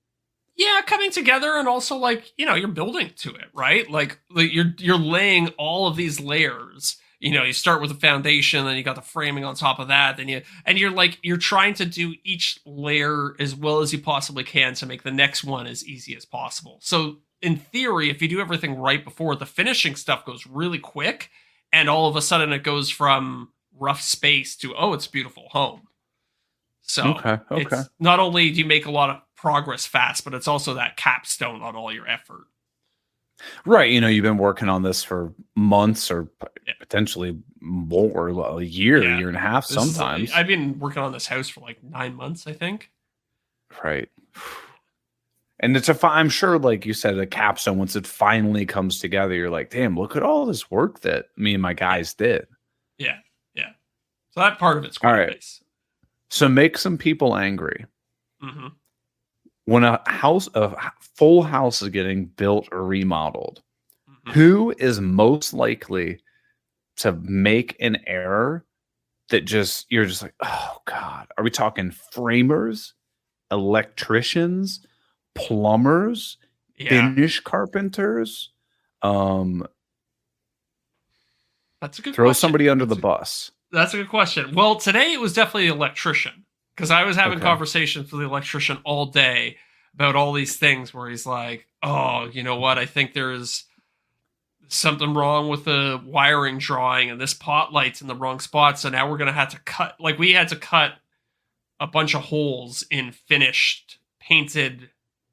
Yeah, coming together, and also like, you're building to it, right? Like you're laying all of these layers. You start with the foundation, then you got the framing on top of that, then you're trying to do each layer as well as you possibly can to make the next one as easy as possible. So in theory, if you do everything right before, the finishing stuff goes really quick, and all of a sudden it goes from rough space to, oh, it's a beautiful home. So okay. It's not only do you make a lot of progress fast, but it's also that capstone on all your effort. Right. You've been working on this for months or potentially more, a year, year and a half sometimes. I've been working on this house for like 9 months, I think. Right. And I'm sure, like you said, a capstone, once it finally comes together, you're like, damn, look at all this work that me and my guys did. Yeah. So that part of it's quite nice. So make some people angry. Mm-hmm. When a full house is getting built or remodeled, who is most likely to make an error that you're just like, oh God, are we talking framers, electricians, plumbers, finish carpenters? That's a good throw question. Somebody under the bus. That's a good question. Well, today it was definitely the electrician because I was having conversations with the electrician all day about all these things where he's like, oh, you know what? I think there's something wrong with the wiring drawing and this pot light's in the wrong spot. So now we're going to have to cut, like we had to cut a bunch of holes in finished painted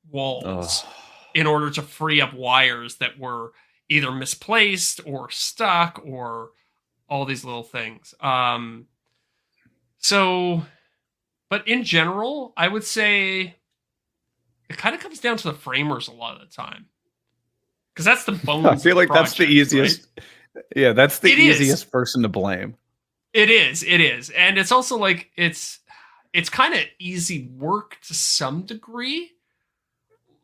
walls in order to free up wires that were either misplaced or stuck or all these little things. So But in general, I would say it kind of comes down to the framers a lot of the time. Because that's the bones. I feel like that's the easiest. Right? Yeah, that's the easiest person to blame. It is. And it's also like it's kind of easy work to some degree.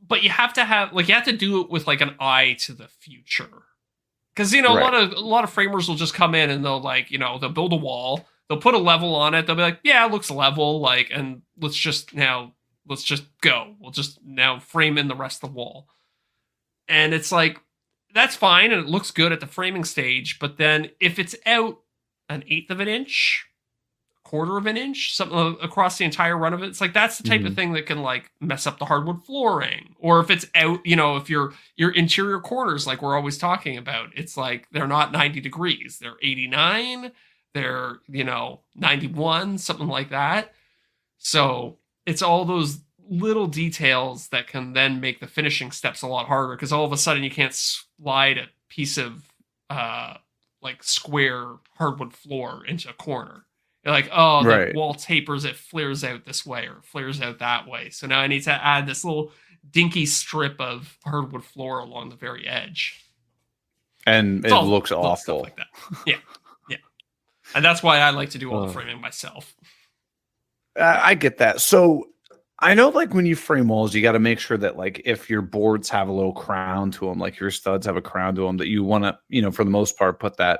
But you have to do it with like an eye to the future. Because a lot of framers will just come in and they'll they'll build a wall, they'll put a level on it, they'll be like, yeah, it looks level, and let's just go. We'll just now frame in the rest of the wall. And it's like, that's fine, and it looks good at the framing stage, but then if it's out an eighth of an inch, quarter of an inch, something across the entire run of it, it's like that's the type of thing that can mess up the hardwood flooring. Or if it's out, if your interior corners, like we're always talking about, it's like they're not 90 degrees, they're 89, they're 91, something like that. So it's all those little details that can then make the finishing steps a lot harder, because all of a sudden you can't slide a piece of square hardwood floor into a corner. You're like, oh, the wall tapers, it flares out this way or it flares out that way. So now I need to add this little dinky strip of hardwood floor along the very edge. And it looks awful. Stuff like that. Yeah. Yeah. And that's why I like to do all the framing myself. I get that. So I know when you frame walls, you got to make sure that if your boards have a little crown to them, like your studs have a crown to them, that you want to, for the most part, put the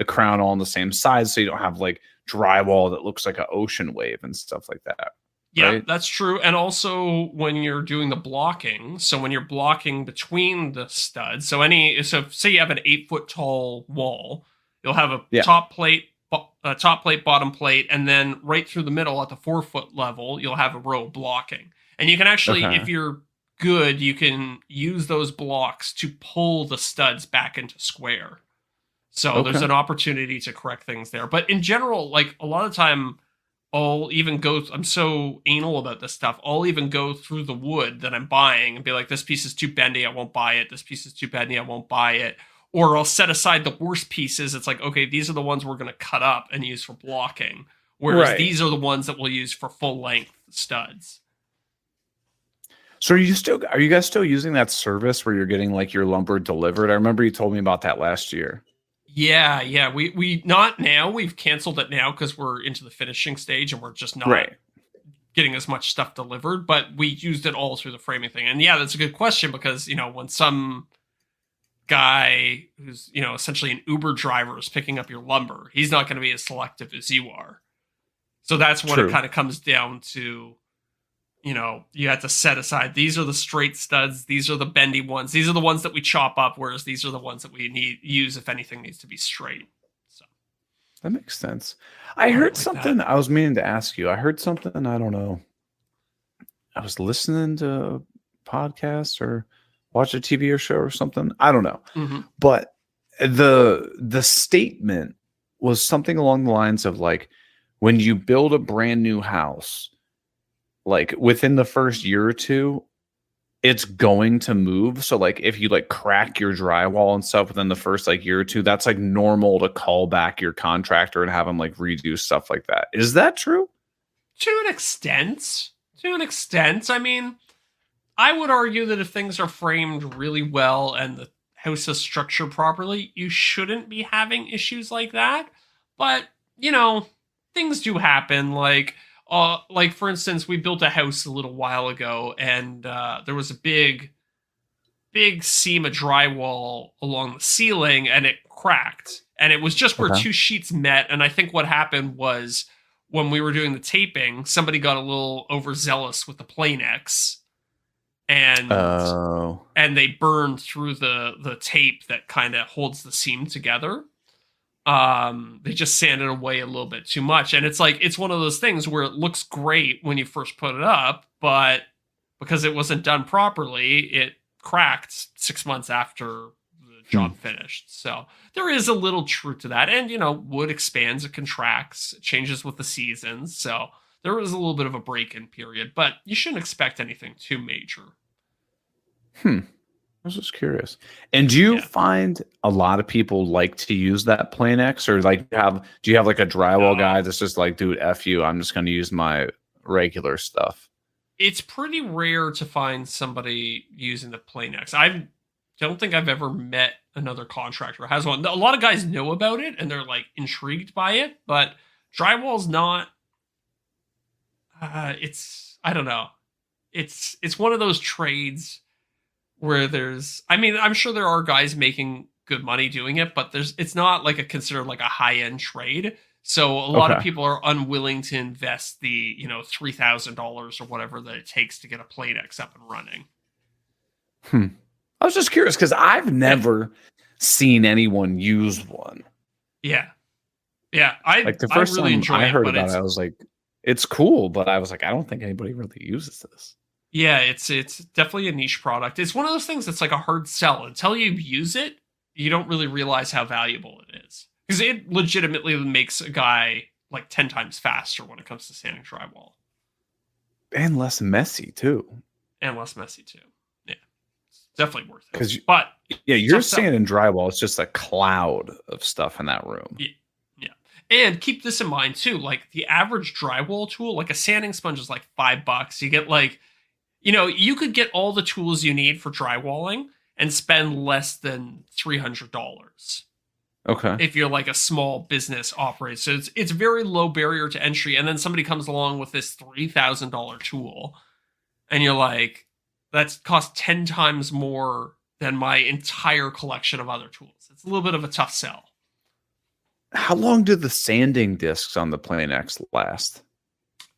crown all on the same side, so you don't have drywall that looks like an ocean wave and stuff like that. Yeah, right? That's true. And also when you're doing the blocking, so when you're blocking between the studs, so say you have an 8-foot tall wall, you'll have a top plate, bottom plate, and then right through the middle at the 4-foot level, you'll have a row of blocking. And you can actually, if you're good, you can use those blocks to pull the studs back into square. So there's an opportunity to correct things there. But in general, a lot of the time, I'm so anal about this stuff, I'll even go through the wood that I'm buying and be like, this piece is too bendy, I won't buy it. This piece is too bendy, I won't buy it. Or I'll set aside the worst pieces. It's like, okay, these are the ones we're going to cut up and use for blocking. Whereas these are the ones that we'll use for full length studs. So are you guys still using that service where you're getting your lumber delivered? I remember you told me about that last year. Yeah. We not now. We've canceled it now because we're into the finishing stage and we're just not getting as much stuff delivered. But we used it all through the framing thing. And yeah, that's a good question, because when some guy who's essentially an Uber driver is picking up your lumber, he's not going to be as selective as you are. So that's what it kind of comes down to. You have to set aside, these are the straight studs, these are the bendy ones, these are the ones that we chop up, whereas these are the ones that we use if anything needs to be straight. So that makes sense. I heard something I was meaning to ask you. I heard something, I don't know. I was listening to podcasts or watch a TV or show or something. I don't know. Mm-hmm. But the statement was something along the lines of when you build a brand new house, within the first year or two, it's going to move. So if you crack your drywall and stuff within the first year or two, that's normal to call back your contractor and have them redo stuff like that. Is that true? To an extent. I mean, I would argue that if things are framed really well and the house is structured properly, you shouldn't be having issues like that. But, things do happen. For instance, we built a house a little while ago, and there was a big seam of drywall along the ceiling, and it cracked. And it was just where two sheets met. And I think what happened was when we were doing the taping, somebody got a little overzealous with the Planex, and they burned through the tape that kind of holds the seam together. They just sanded away a little bit too much. And it's one of those things where it looks great when you first put it up, but because it wasn't done properly, it cracked 6 months after the job finished. So there is a little truth to that. And, wood expands, it contracts, it changes with the seasons. So there was a little bit of a break-in period, but you shouldn't expect anything too major. I was just curious. And do you find a lot of people like to use that Planex, or do you have a drywall guy that's just dude, F you, I'm just going to use my regular stuff. It's pretty rare to find somebody using the Planex. I don't think I've ever met another contractor who has one. A lot of guys know about it and they're like intrigued by it, but drywall's not. It's I don't know. It's one of those trades where there's. I mean, I'm sure there are guys making good money doing it, but it's not like considered like a high end trade. So a lot of people are unwilling to invest the $3,000 or whatever that it takes to get a Planex up and running. I was just curious because I've never seen anyone use one. Yeah. Like the first really time I heard about it, I was like, it's cool, but I was like, I don't think anybody really uses this. Yeah, it's definitely a niche product. It's one of those things that's like a hard sell. Until you use it, you don't really realize how valuable it is. Because it legitimately makes a guy like 10 times faster when it comes to sanding drywall. And less messy, too. Yeah, it's definitely worth it. But you're sanding drywall. It's just a cloud of stuff in that room. Yeah. And keep this in mind, too. Like, the average drywall tool, like a sanding sponge is like $5. You get like, you could get all the tools you need for drywalling and spend less than $300. Okay. If you're like a small business operator. So it's very low barrier to entry. And then somebody comes along with this $3,000 tool and you're like, that's cost 10 times more than my entire collection of other tools. It's a little bit of a tough sell. How long do the sanding discs on the Planex last?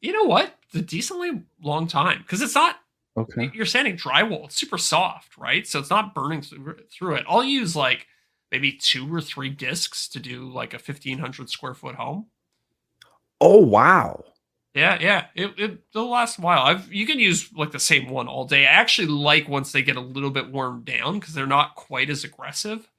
You know what? It's a decently long time because it's not. Okay. You're sanding drywall. It's super soft, right? So it's not burning through it. I'll use like maybe 2 or 3 discs to do like a 1,500 square foot home. Oh, wow. Yeah. It'll last a while. You can use like the same one all day. I actually like once they get a little bit worn down because they're not quite as aggressive.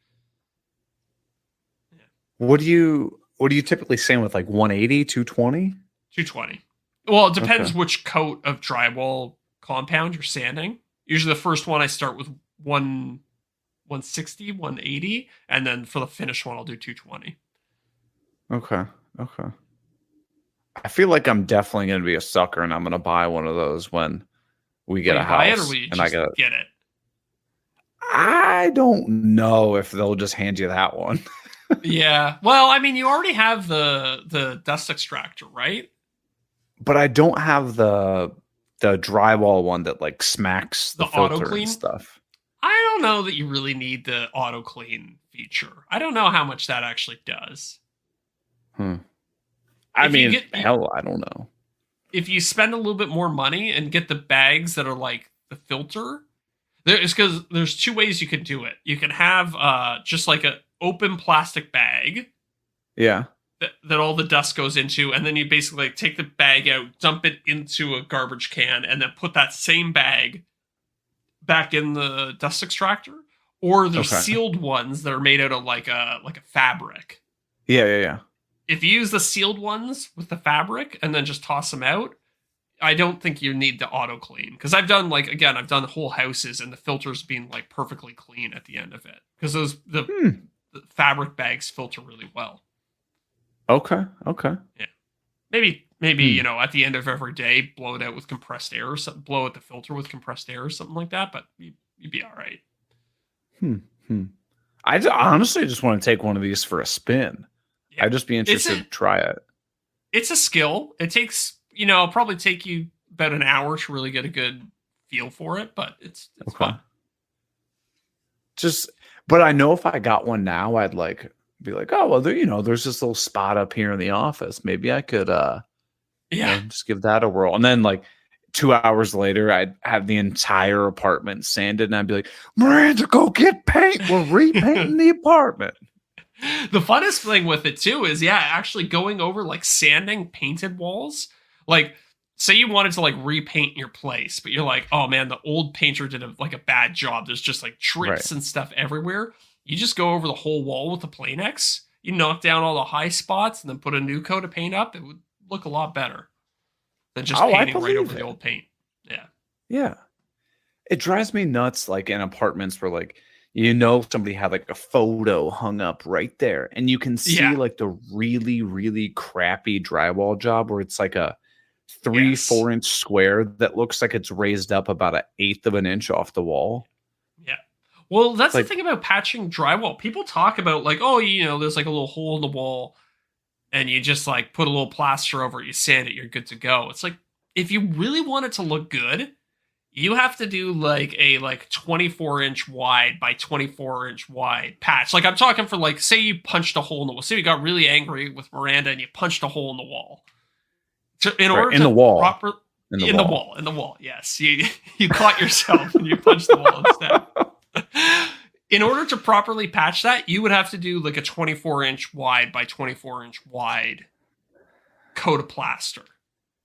Yeah. What do you typically sand with, like 180, 220? 220. Well, it depends which coat of drywall compound you're sanding. Usually the first one I start with 160, 180, and then for the finished one I'll do 220. Okay. I feel like I'm definitely going to be a sucker and I'm going to buy one of those when we get a house. Buy it or will you just get it? I don't know if they'll just hand you that one. Yeah. Well, I mean, you already have the dust extractor, right? But I don't have the drywall one that like smacks the filter auto clean and stuff. I don't know that you really need the auto clean feature. I don't know how much that actually does. I mean, hell, I don't know. If you spend a little bit more money and get the bags that are like the filter, there's 2 ways you can do it. You can have just like an open plastic bag. Yeah. That all the dust goes into, and then you basically like take the bag out, dump it into a garbage can, and then put that same bag back in the dust extractor. Or there's sealed ones that are made out of like a fabric. Yeah. If you use the sealed ones with the fabric and then just toss them out, I don't think you need the auto clean. Because I've done whole houses and the filters being like perfectly clean at the end of it. Because the fabric bags filter really well. Okay. Yeah. Maybe at the end of every day, blow it out with compressed air or something, blow out the filter with compressed air or something like that, but you'd be all right. I honestly just want to take one of these for a spin. Yeah. I'd just be interested to try it. It's a skill. It takes, it'll probably take you about an hour to really get a good feel for it, but it's fun. But I know if I got one now, I'd like be like, oh, well, there's this little spot up here in the office. Maybe I could, just give that a whirl. And then like 2 hours later, I'd have the entire apartment sanded and I'd be like, Miranda, go get paint. We're repainting the apartment. The funnest thing with it too is, actually going over like sanding painted walls. Like, say you wanted to like repaint your place, but you're like, oh man, the old painter did a bad job. There's just like drips and stuff everywhere. You just go over the whole wall with a Planex. You knock down all the high spots and then put a new coat of paint up. It would look a lot better than just painting right over the old paint. Yeah. Yeah. It drives me nuts, like in apartments where like, somebody had like a photo hung up right there and you can see like the really, really crappy drywall job where it's like a three, Yes. 4-inch square that looks like it's raised up about 1/8 of an inch off the wall. Yeah. Well, that's Like- the thing about patching drywall. People talk about like, oh, there's like a little hole in the wall, and you just like put a little plaster over it, you sand it, you're good to go. It's like if you really want it to look good, you have to do like a 24-inch wide by 24-inch wide patch. Like I'm talking for like, say you punched a hole in the wall. Say you got really angry with Miranda and you punched a hole in the wall. So in order in to the wall. proper In the in the wall. wall, in the wall, yes. You caught yourself and you punched the wall instead. In order to properly patch that, you would have to do like a 24-inch wide by 24-inch wide coat of plaster.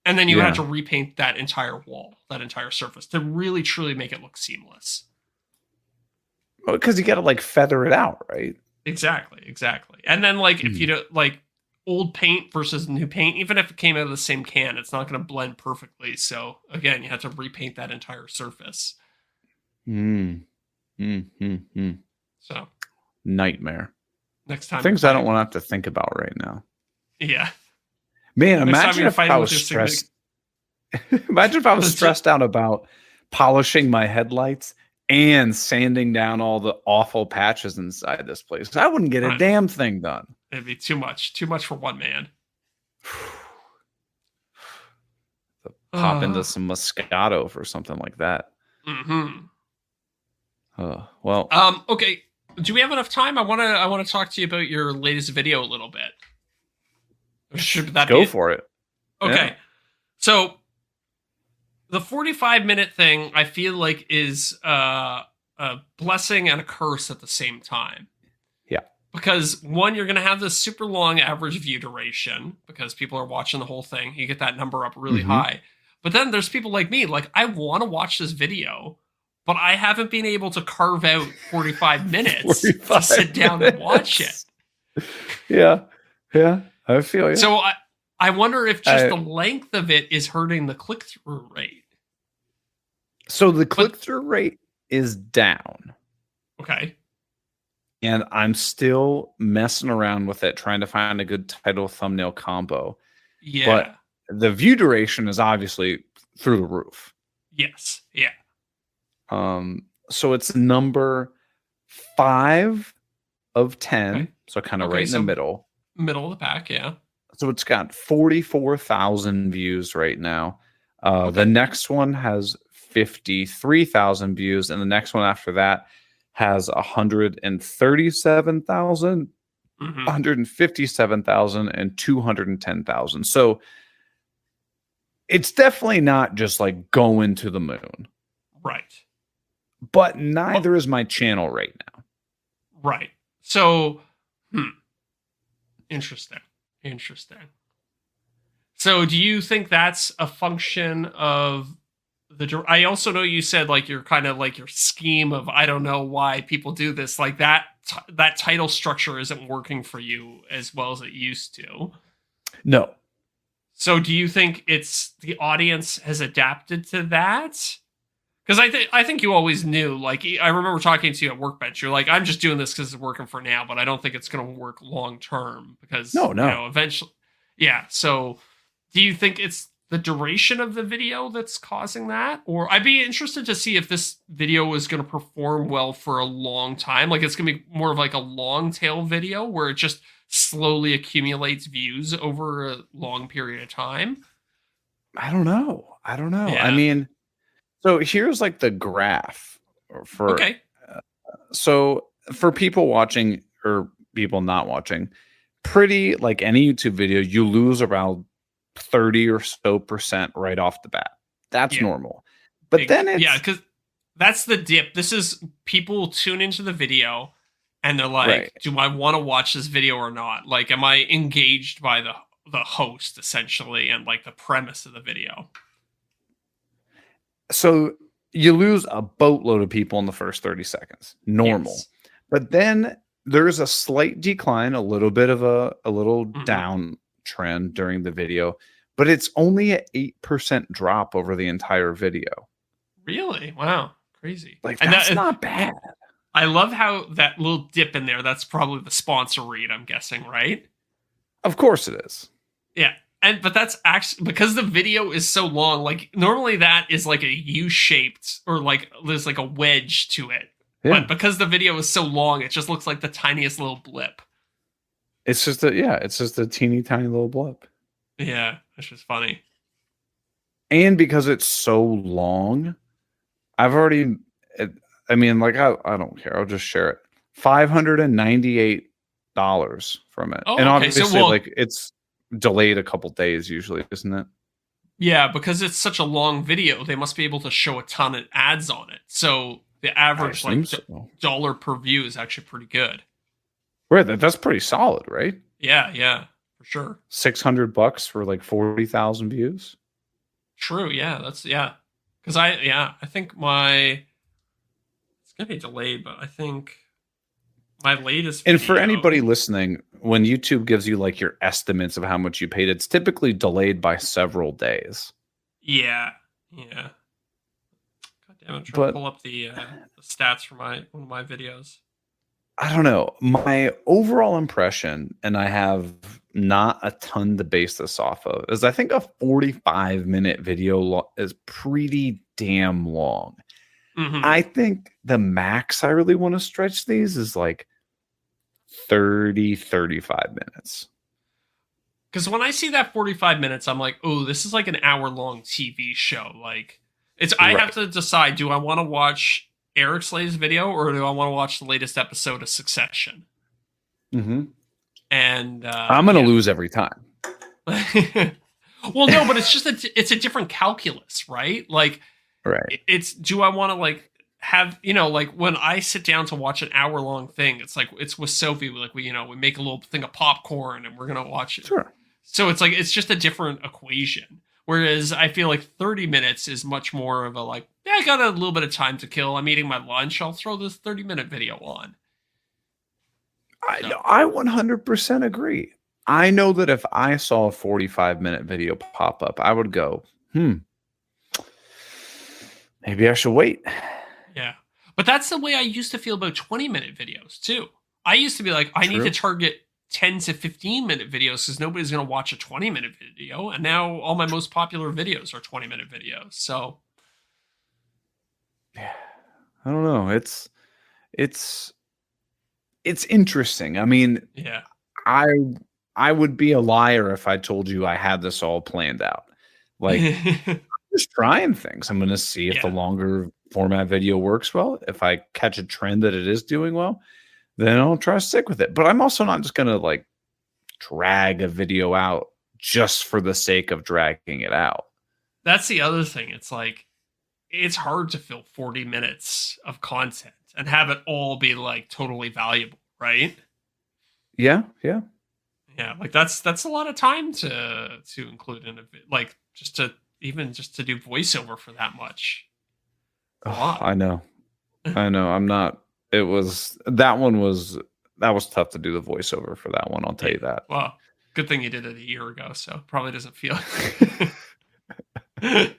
And then you Yeah. have to repaint that entire wall, that entire surface to really truly make it look seamless. Because you got to like feather it out, right? Exactly. And then like if Hmm. you do like old paint versus new paint, even if it came out of the same can, it's not going to blend perfectly. So again, you have to repaint that entire surface. So Nightmare. next time, Things I don't want to have to think about right now. Yeah. Man, Next time imagine you're if I fighting was with your stressed. Imagine if I was That's it. stressed out about polishing my headlights and sanding down all the awful patches inside this place. I wouldn't get a Right. damn thing done. It'd be too much for one man. Pop into some Moscato for something like that. Mm-hmm. Well, Okay. Do we have enough time? I want to talk to you about your latest video a little bit. Or should that go be for it. Okay. Yeah. So the 45-minute thing I feel like is a blessing and a curse at the same time. Yeah. Because one, you're going to have this super long average view duration because people are watching the whole thing. You get that number up really Mhm. high. But then there's people like me, like I want to watch this video, but I haven't been able to carve out 45 minutes to 45 sit down and watch it. minutes. Yeah. I feel you. So I wonder if just I- the length of it is hurting the click-through rate. So the click-through rate is down. Okay. And I'm still messing around with it, trying to find a good title thumbnail combo. Yeah. But the view duration is obviously through the roof. Yes. Yeah. So it's number 5 of 10. Okay. So kind of Okay, right in so- the middle. Middle of the pack. Yeah. So it's got 44,000 views right now. Okay. The next one has 53,000 views, and the next one after that has 137,000, Mhm. 157,000, and 210,000. So it's definitely not just like going to the moon, Right. but neither is my channel right now. Right. So, interesting. So, do you think that's a function of I also know you said like you're kind of like your scheme of I don't know why people do this, like that title structure isn't working for you as well as it used to. No. So do you think it's the audience has adapted to that? Because I think you always knew. Like I remember talking to you at Workbench. You're like, I'm just doing this because it's working for now, but I don't think it's going to work long term because No. You know, eventually, yeah. So do you think it's the duration of the video that's causing that? Or I'd be interested to see if this video is going to perform well for a long time. Like it's going to be more of like a long tail video where it just slowly accumulates views over a long period of time. I don't know. Yeah. I mean, so here's like the graph for Okay. So for people watching or people not watching, pretty like any YouTube video, you lose around 30 or so percent right off the bat. That's Yeah. normal. But then it's yeah, because that's the dip. This is people tune into the video and they're like, Right. do I want to watch this video or not? Like, am I engaged by the host essentially and like the premise of the video? so you lose a boatload of people in the first 30 seconds. Normal. Yes. But then there's a slight decline, a little bit of a little Mhm. down trend during the video, but it's only an 8% drop over the entire video. Really? Wow. Crazy. Like And that's that- not bad. I love how that little dip in there, that's probably the sponsor read, I'm guessing, right? Of course it is. Yeah. but that's actually because the video is so long. Like normally that is like a U-shaped or like there's like a wedge to it. Yeah. But because the video is so long, it just looks like the tiniest little blip. It's just a teeny tiny little blip. Yeah, that's just funny. And because it's so long, I've already I mean, like I don't care. I'll just share it. $598 from it. Oh, and okay. So, obviously well, like it's delayed a couple days usually, isn't it? yeah, because it's such a long video, they must be able to show a ton of ads on it. So the average like So. dollar per view is actually pretty good. Right, that's pretty solid, right? Yeah, for sure. $600 for like 40,000 views. True. Yeah, because I think it's gonna be delayed, but I think my latest And for video- anybody listening, when YouTube gives you like your estimates of how much you paid, it's typically delayed by several days. Yeah. God damn it, I'm trying to pull up the stats for one of my videos. I don't know. My overall impression, and I have not a ton to base this off of, is I think a 45-minute video is pretty damn long. Mm-hmm. I think the max I really want to stretch these is like 30, 35 minutes. Because when I see that 45 minutes, I'm like, oh, this is like an hour-long TV show. Like, I have to decide, do I want to watch Eric Slay's video or do I want to watch the latest episode of Succession? Mm-hmm. And I'm going to lose every time. Well, no, but it's just it's a different calculus, right? Like, right. Do I want to like have, like when I sit down to watch an hour-long thing, it's like it's with Sophie, like we make a little thing of popcorn and we're gonna watch it. Sure. So it's like it's just a different equation. Whereas I feel like 30 minutes is much more of a like, yeah, I got a little bit of time to kill. I'm eating my lunch. I'll throw this 30-minute video on. I 100% agree. I know that if I saw a 45-minute video pop up, I would go, maybe I should wait. Yeah. But that's the way I used to feel about 20-minute videos too. I used to be like, I need to target 10 to 15-minute videos because nobody's going to watch a 20-minute video. And now all my most popular videos are 20-minute videos. So, yeah, I don't know. It's interesting. I mean, yeah, I would be a liar if I told you I had this all planned out. Like, I'm just trying things. I'm going to see if the longer format video works well. If I catch a trend that it is doing well, then I'll try to stick with it. But I'm also not just going to like drag a video out just for the sake of dragging it out. That's the other thing. It's like, it's hard to fill 40 minutes of content and have it all be like totally valuable, right? Yeah. Like that's a lot of time to include in a like just to do voiceover for that much. I know. I'm not. That was tough to do the voiceover for that one. I'll tell you that. Well, good thing you did it a year ago, so probably doesn't feel. You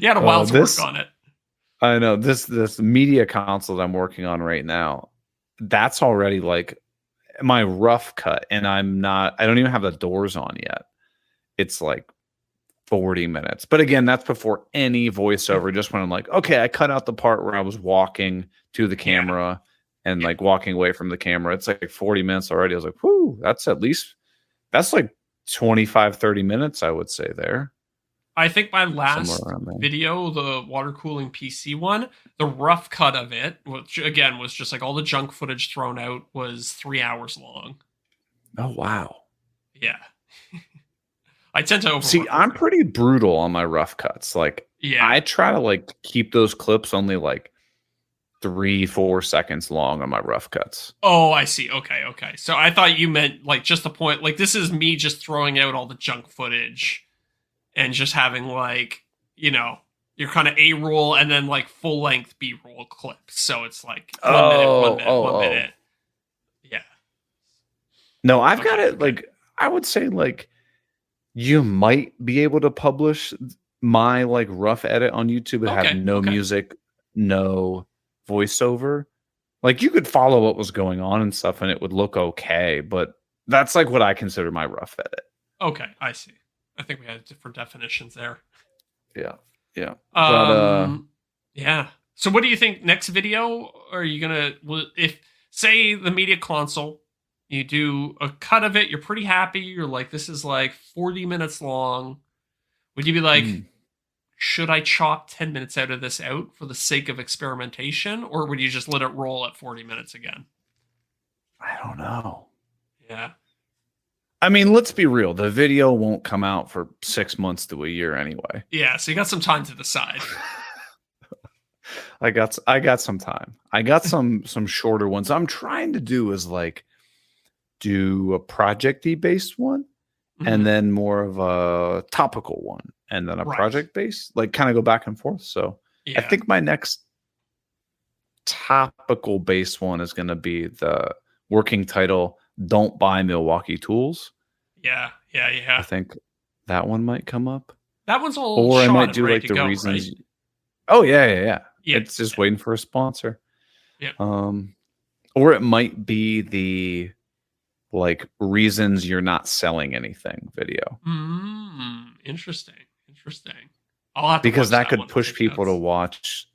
had a while to work on it. I know this media console that I'm working on right now. That's already like my rough cut, and I don't even have the doors on yet. It's like 40 minutes. But again, that's before any voiceover. Just when I'm like, okay, I cut out the part where I was walking to the camera and like walking away from the camera. It's like 40 minutes already. I was like, whoo, that's like 25, 30 minutes, I would say there. I think my last video, the water cooling PC one, the rough cut of it, which again was just like all the junk footage thrown out, was 3 hours long. Oh, wow. Yeah. I tend to see. I'm pretty brutal on my rough cuts. Like, I try to like keep those clips only like 3-4 seconds long on my rough cuts. Oh, I see. Okay. So I thought you meant like just the point. Like this is me just throwing out all the junk footage and just having like your kind of A-roll and then like full length B-roll clips. So it's like 1 minute. Yeah. No, I've got it like I would say like. You might be able to publish my like rough edit on YouTube and have no music, no voiceover. Like you could follow what was going on and stuff and it would look okay, but that's like what I consider my rough edit. Okay, I see. I think we had different definitions there. Yeah. Yeah. But Yeah. So what do you think next video? Are you gonna if say the media console, you do a cut of it, you're pretty happy, you're like, this is like 40 minutes long. Would you be like, should I chop 10 minutes out of this out for the sake of experimentation? Or would you just let it roll at 40 minutes again? I don't know. Yeah. I mean, let's be real. The video won't come out for 6 months to a year anyway. Yeah, so you got some time to decide. I got some time. I got some shorter ones. I'm trying to do is like do a projecty based one and then more of a topical one and then a project based, like kind of go back and forth. So I think my next topical based one is going to be the working title, Don't Buy Milwaukee Tools. Yeah. I think that one might come up. That one's all or I shot might and do ready like to the go, reasons. right? Oh yeah. It's just waiting for a sponsor. Yeah. Or it might be the like reasons you're not selling anything video. Interesting. I'll have to because that could one. push people to watch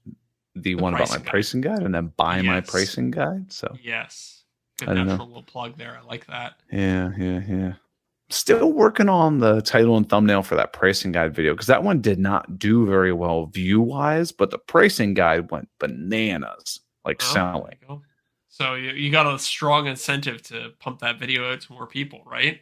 the one about my pricing guide and then buy my pricing guide. So yes, good natural little plug there. I like that. Yeah. Still working on the title and thumbnail for that pricing guide video because that one did not do very well view wise, but the pricing guide went bananas, like selling. So you got a strong incentive to pump that video out to more people, right?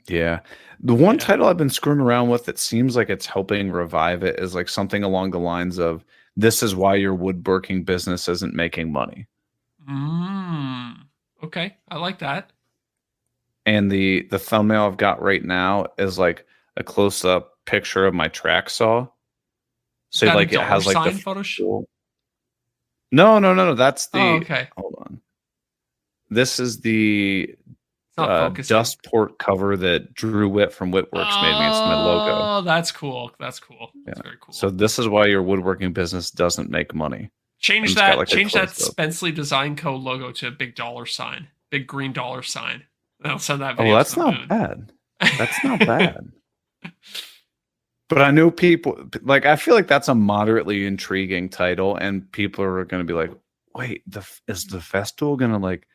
Yeah. The one title I've been screwing around with that seems like it's helping revive it is like something along the lines of, this is why your woodworking business isn't making money. Okay. I like that. And the thumbnail I've got right now is like a close up picture of my track saw. So like it has like the Photoshop. No. That's the okay. Hold on. This is the dust port cover that Drew Witt from Whitworks made me. It's my logo. Oh, that's cool. That's very cool. So this is why your woodworking business doesn't make money. Change that Spenceley Design Co. logo to a big $sign, big green $sign. I'll send that video. Oh, that's not bad. That's not bad. But I know people like. I feel like that's a moderately intriguing title, and people are going to be like, "Wait, is the Festool going to like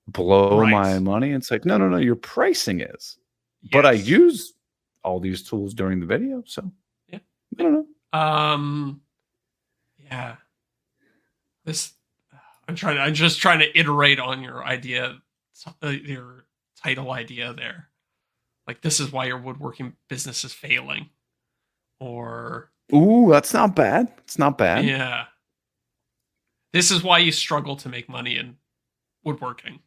blow my money?" It's like, no. Your pricing is, but I use all these tools during the video, so yeah, I don't know. Yeah. I'm just trying to iterate on your idea, your title idea there. Like, this is why your woodworking business is failing. Or... Ooh, that's not bad. It's not bad. Yeah. This is why you struggle to make money in woodworking.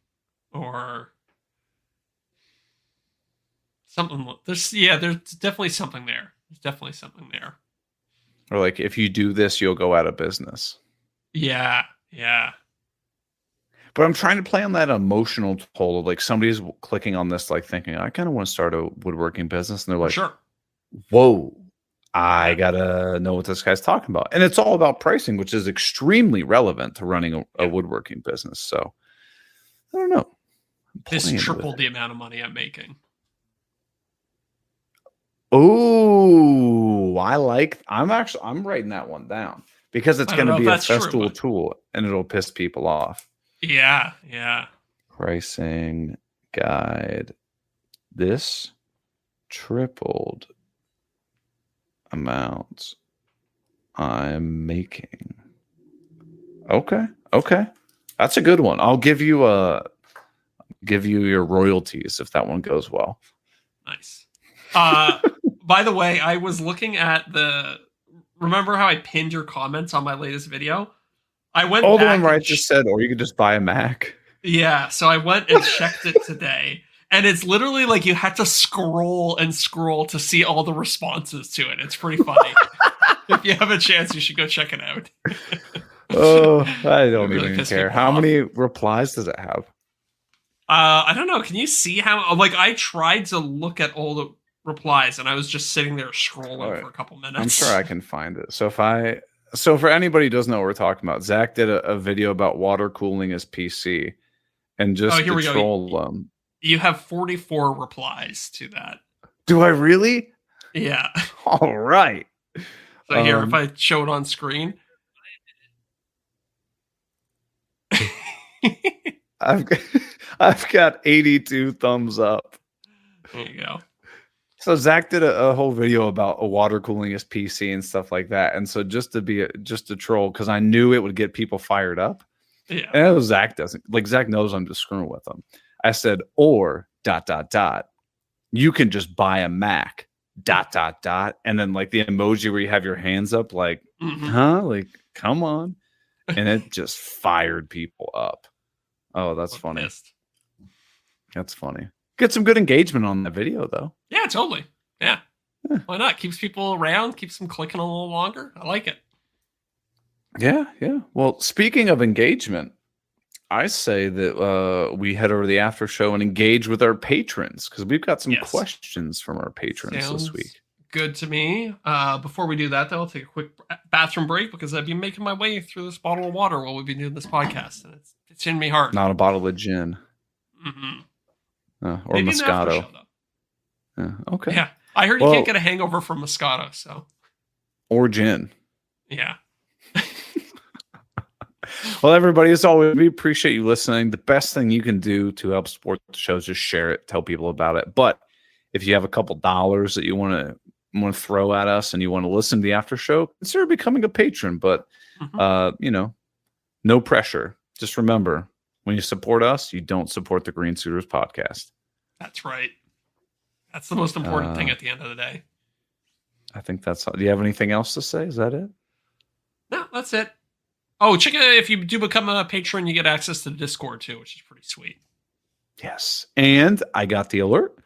Or... something... There's definitely something there. Or like, if you do this, you'll go out of business. Yeah. But I'm trying to play on that emotional toll of like somebody's clicking on this, like thinking, I kind of want to start a woodworking business. And they're like, sure. Whoa, I gotta know what this guy's talking about. And it's all about pricing, which is extremely relevant to running a woodworking business. So I don't know. This tripled the amount of money I'm making. Oh, I'm writing that one down because it's going to be a Festool tool and it'll piss people off. Yeah. Pricing guide. This tripled amounts I'm making. Okay. That's a good one. I'll give you your royalties if that one goes well. Nice. By the way, I was looking at remember how I pinned your comments on my latest video? I went the one where I just said, or you could just buy a Mac. Yeah, so I went and checked it today. And it's literally like you had to scroll to see all the responses to it. It's pretty funny. If you have a chance, you should go check it out. I don't even care. How many replies does it have? I don't know. Can you see how? Like, I tried to look at all the replies, and I was just sitting there scrolling for a couple minutes. I'm sure I can find it. So for anybody who doesn't know what we're talking about, Zach did a video about water cooling his PC, and just to troll them. You have 44 replies to that. Do I really? Yeah. All right. So here, if I show it on screen. I've got 82 thumbs up. There you go. So Zach did a whole video about a water cooling his PC and stuff like that. And so just to troll, because I knew it would get people fired up. Yeah. And Zach doesn't. Like, Zach knows I'm just screwing with him. I said, or ... You can just buy a Mac ... And then like the emoji where you have your hands up, like, huh? Like, come on. And it just fired people up. Oh, that's funny. Pissed. That's funny. Get some good engagement on that video, though. Yeah, totally. Yeah. Why not? Keeps people around, keeps them clicking a little longer. I like it. Yeah, yeah. Well, speaking of engagement, I say that we head over to the after show and engage with our patrons, because we've got some questions from our patrons this week. Good to me. Before we do that, though, I'll take a quick bathroom break, because I've been making my way through this bottle of water while we've been doing this podcast, and it's in me hard. Not a bottle of gin. Or maybe Moscato. Show, okay. Yeah. I heard you can't get a hangover from Moscato, so. Or gin. Yeah. Well, everybody, as always, we appreciate you listening. The best thing you can do to help support the show is just share it, tell people about it. But if you have a couple dollars that you want to throw at us and you want to listen to the after show, consider becoming a patron. But no pressure. Just remember, when you support us, you don't support the Green Suiters podcast. That's right. That's the most important thing at the end of the day. I think that's all. Do you have anything else to say? Is that it? No, that's it. Oh, check it out. If you do become a patron, you get access to the Discord too, which is pretty sweet. Yes. And I got the alert.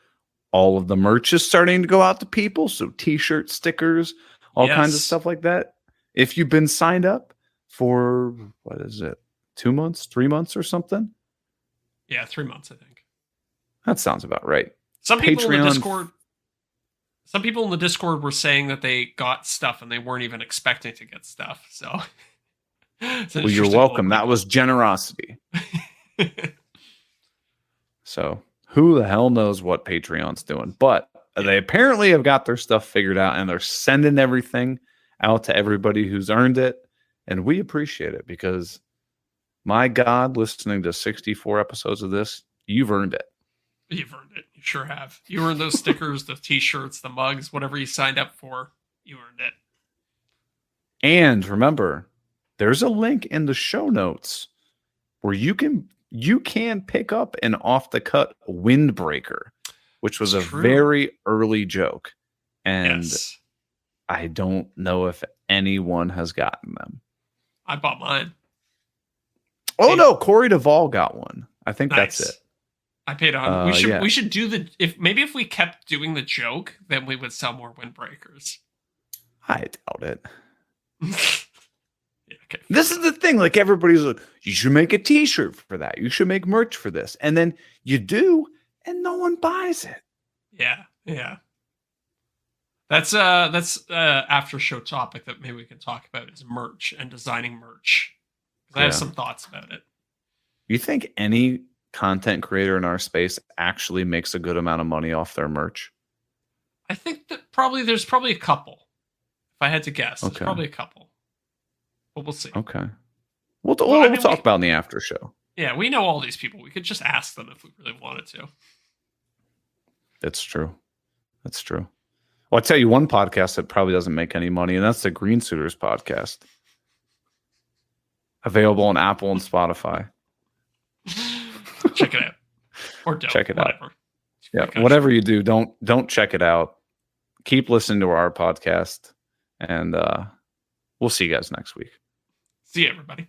All of the merch is starting to go out to people. So t-shirts, stickers, all kinds of stuff like that. If you've been signed up for, 2 months, 3 months or something? Yeah, 3 months, I think. That sounds about right. Some people in the Discord were saying that they got stuff and they weren't even expecting to get stuff. So well, you're welcome. That was generosity. So who the hell knows what Patreon's doing? But they apparently have got their stuff figured out, and they're sending everything out to everybody who's earned it. And we appreciate it, because my God, listening to 64 episodes of this, you've earned it. You've earned it. You sure have. You earned those stickers, the t-shirts, the mugs, whatever you signed up for. You earned it. And remember, there's a link in the show notes where you can pick up an off-the-cut windbreaker, which was a very early joke. And I don't know if anyone has gotten them. I bought mine. Oh, no. Corey Duvall got one. I think that's it. I paid on. We should do if we kept doing the joke, then we would sell more windbreakers. I doubt it. Okay. This is the thing. Like, everybody's like, you should make a t-shirt for that. You should make merch for this. And then you do, and no one buys it. Yeah. Yeah. That's after show topic that maybe we can talk about, is merch and designing merch. I have some thoughts about it. You think any content creator in our space actually makes a good amount of money off their merch? I think that there's probably a couple. If I had to guess, there's probably a couple. But we'll see. Okay. We'll talk about in the after show. Yeah, we know all these people. We could just ask them if we really wanted to. That's true. That's true. Well, I'll tell you one podcast that probably doesn't make any money, and that's the Green Suiters podcast. Available on Apple and Spotify. Check it out. Or don't. Check it whatever. out. Yeah, whatever you do, don't check it out. Keep listening to our podcast, and we'll see you guys next week. See you, everybody.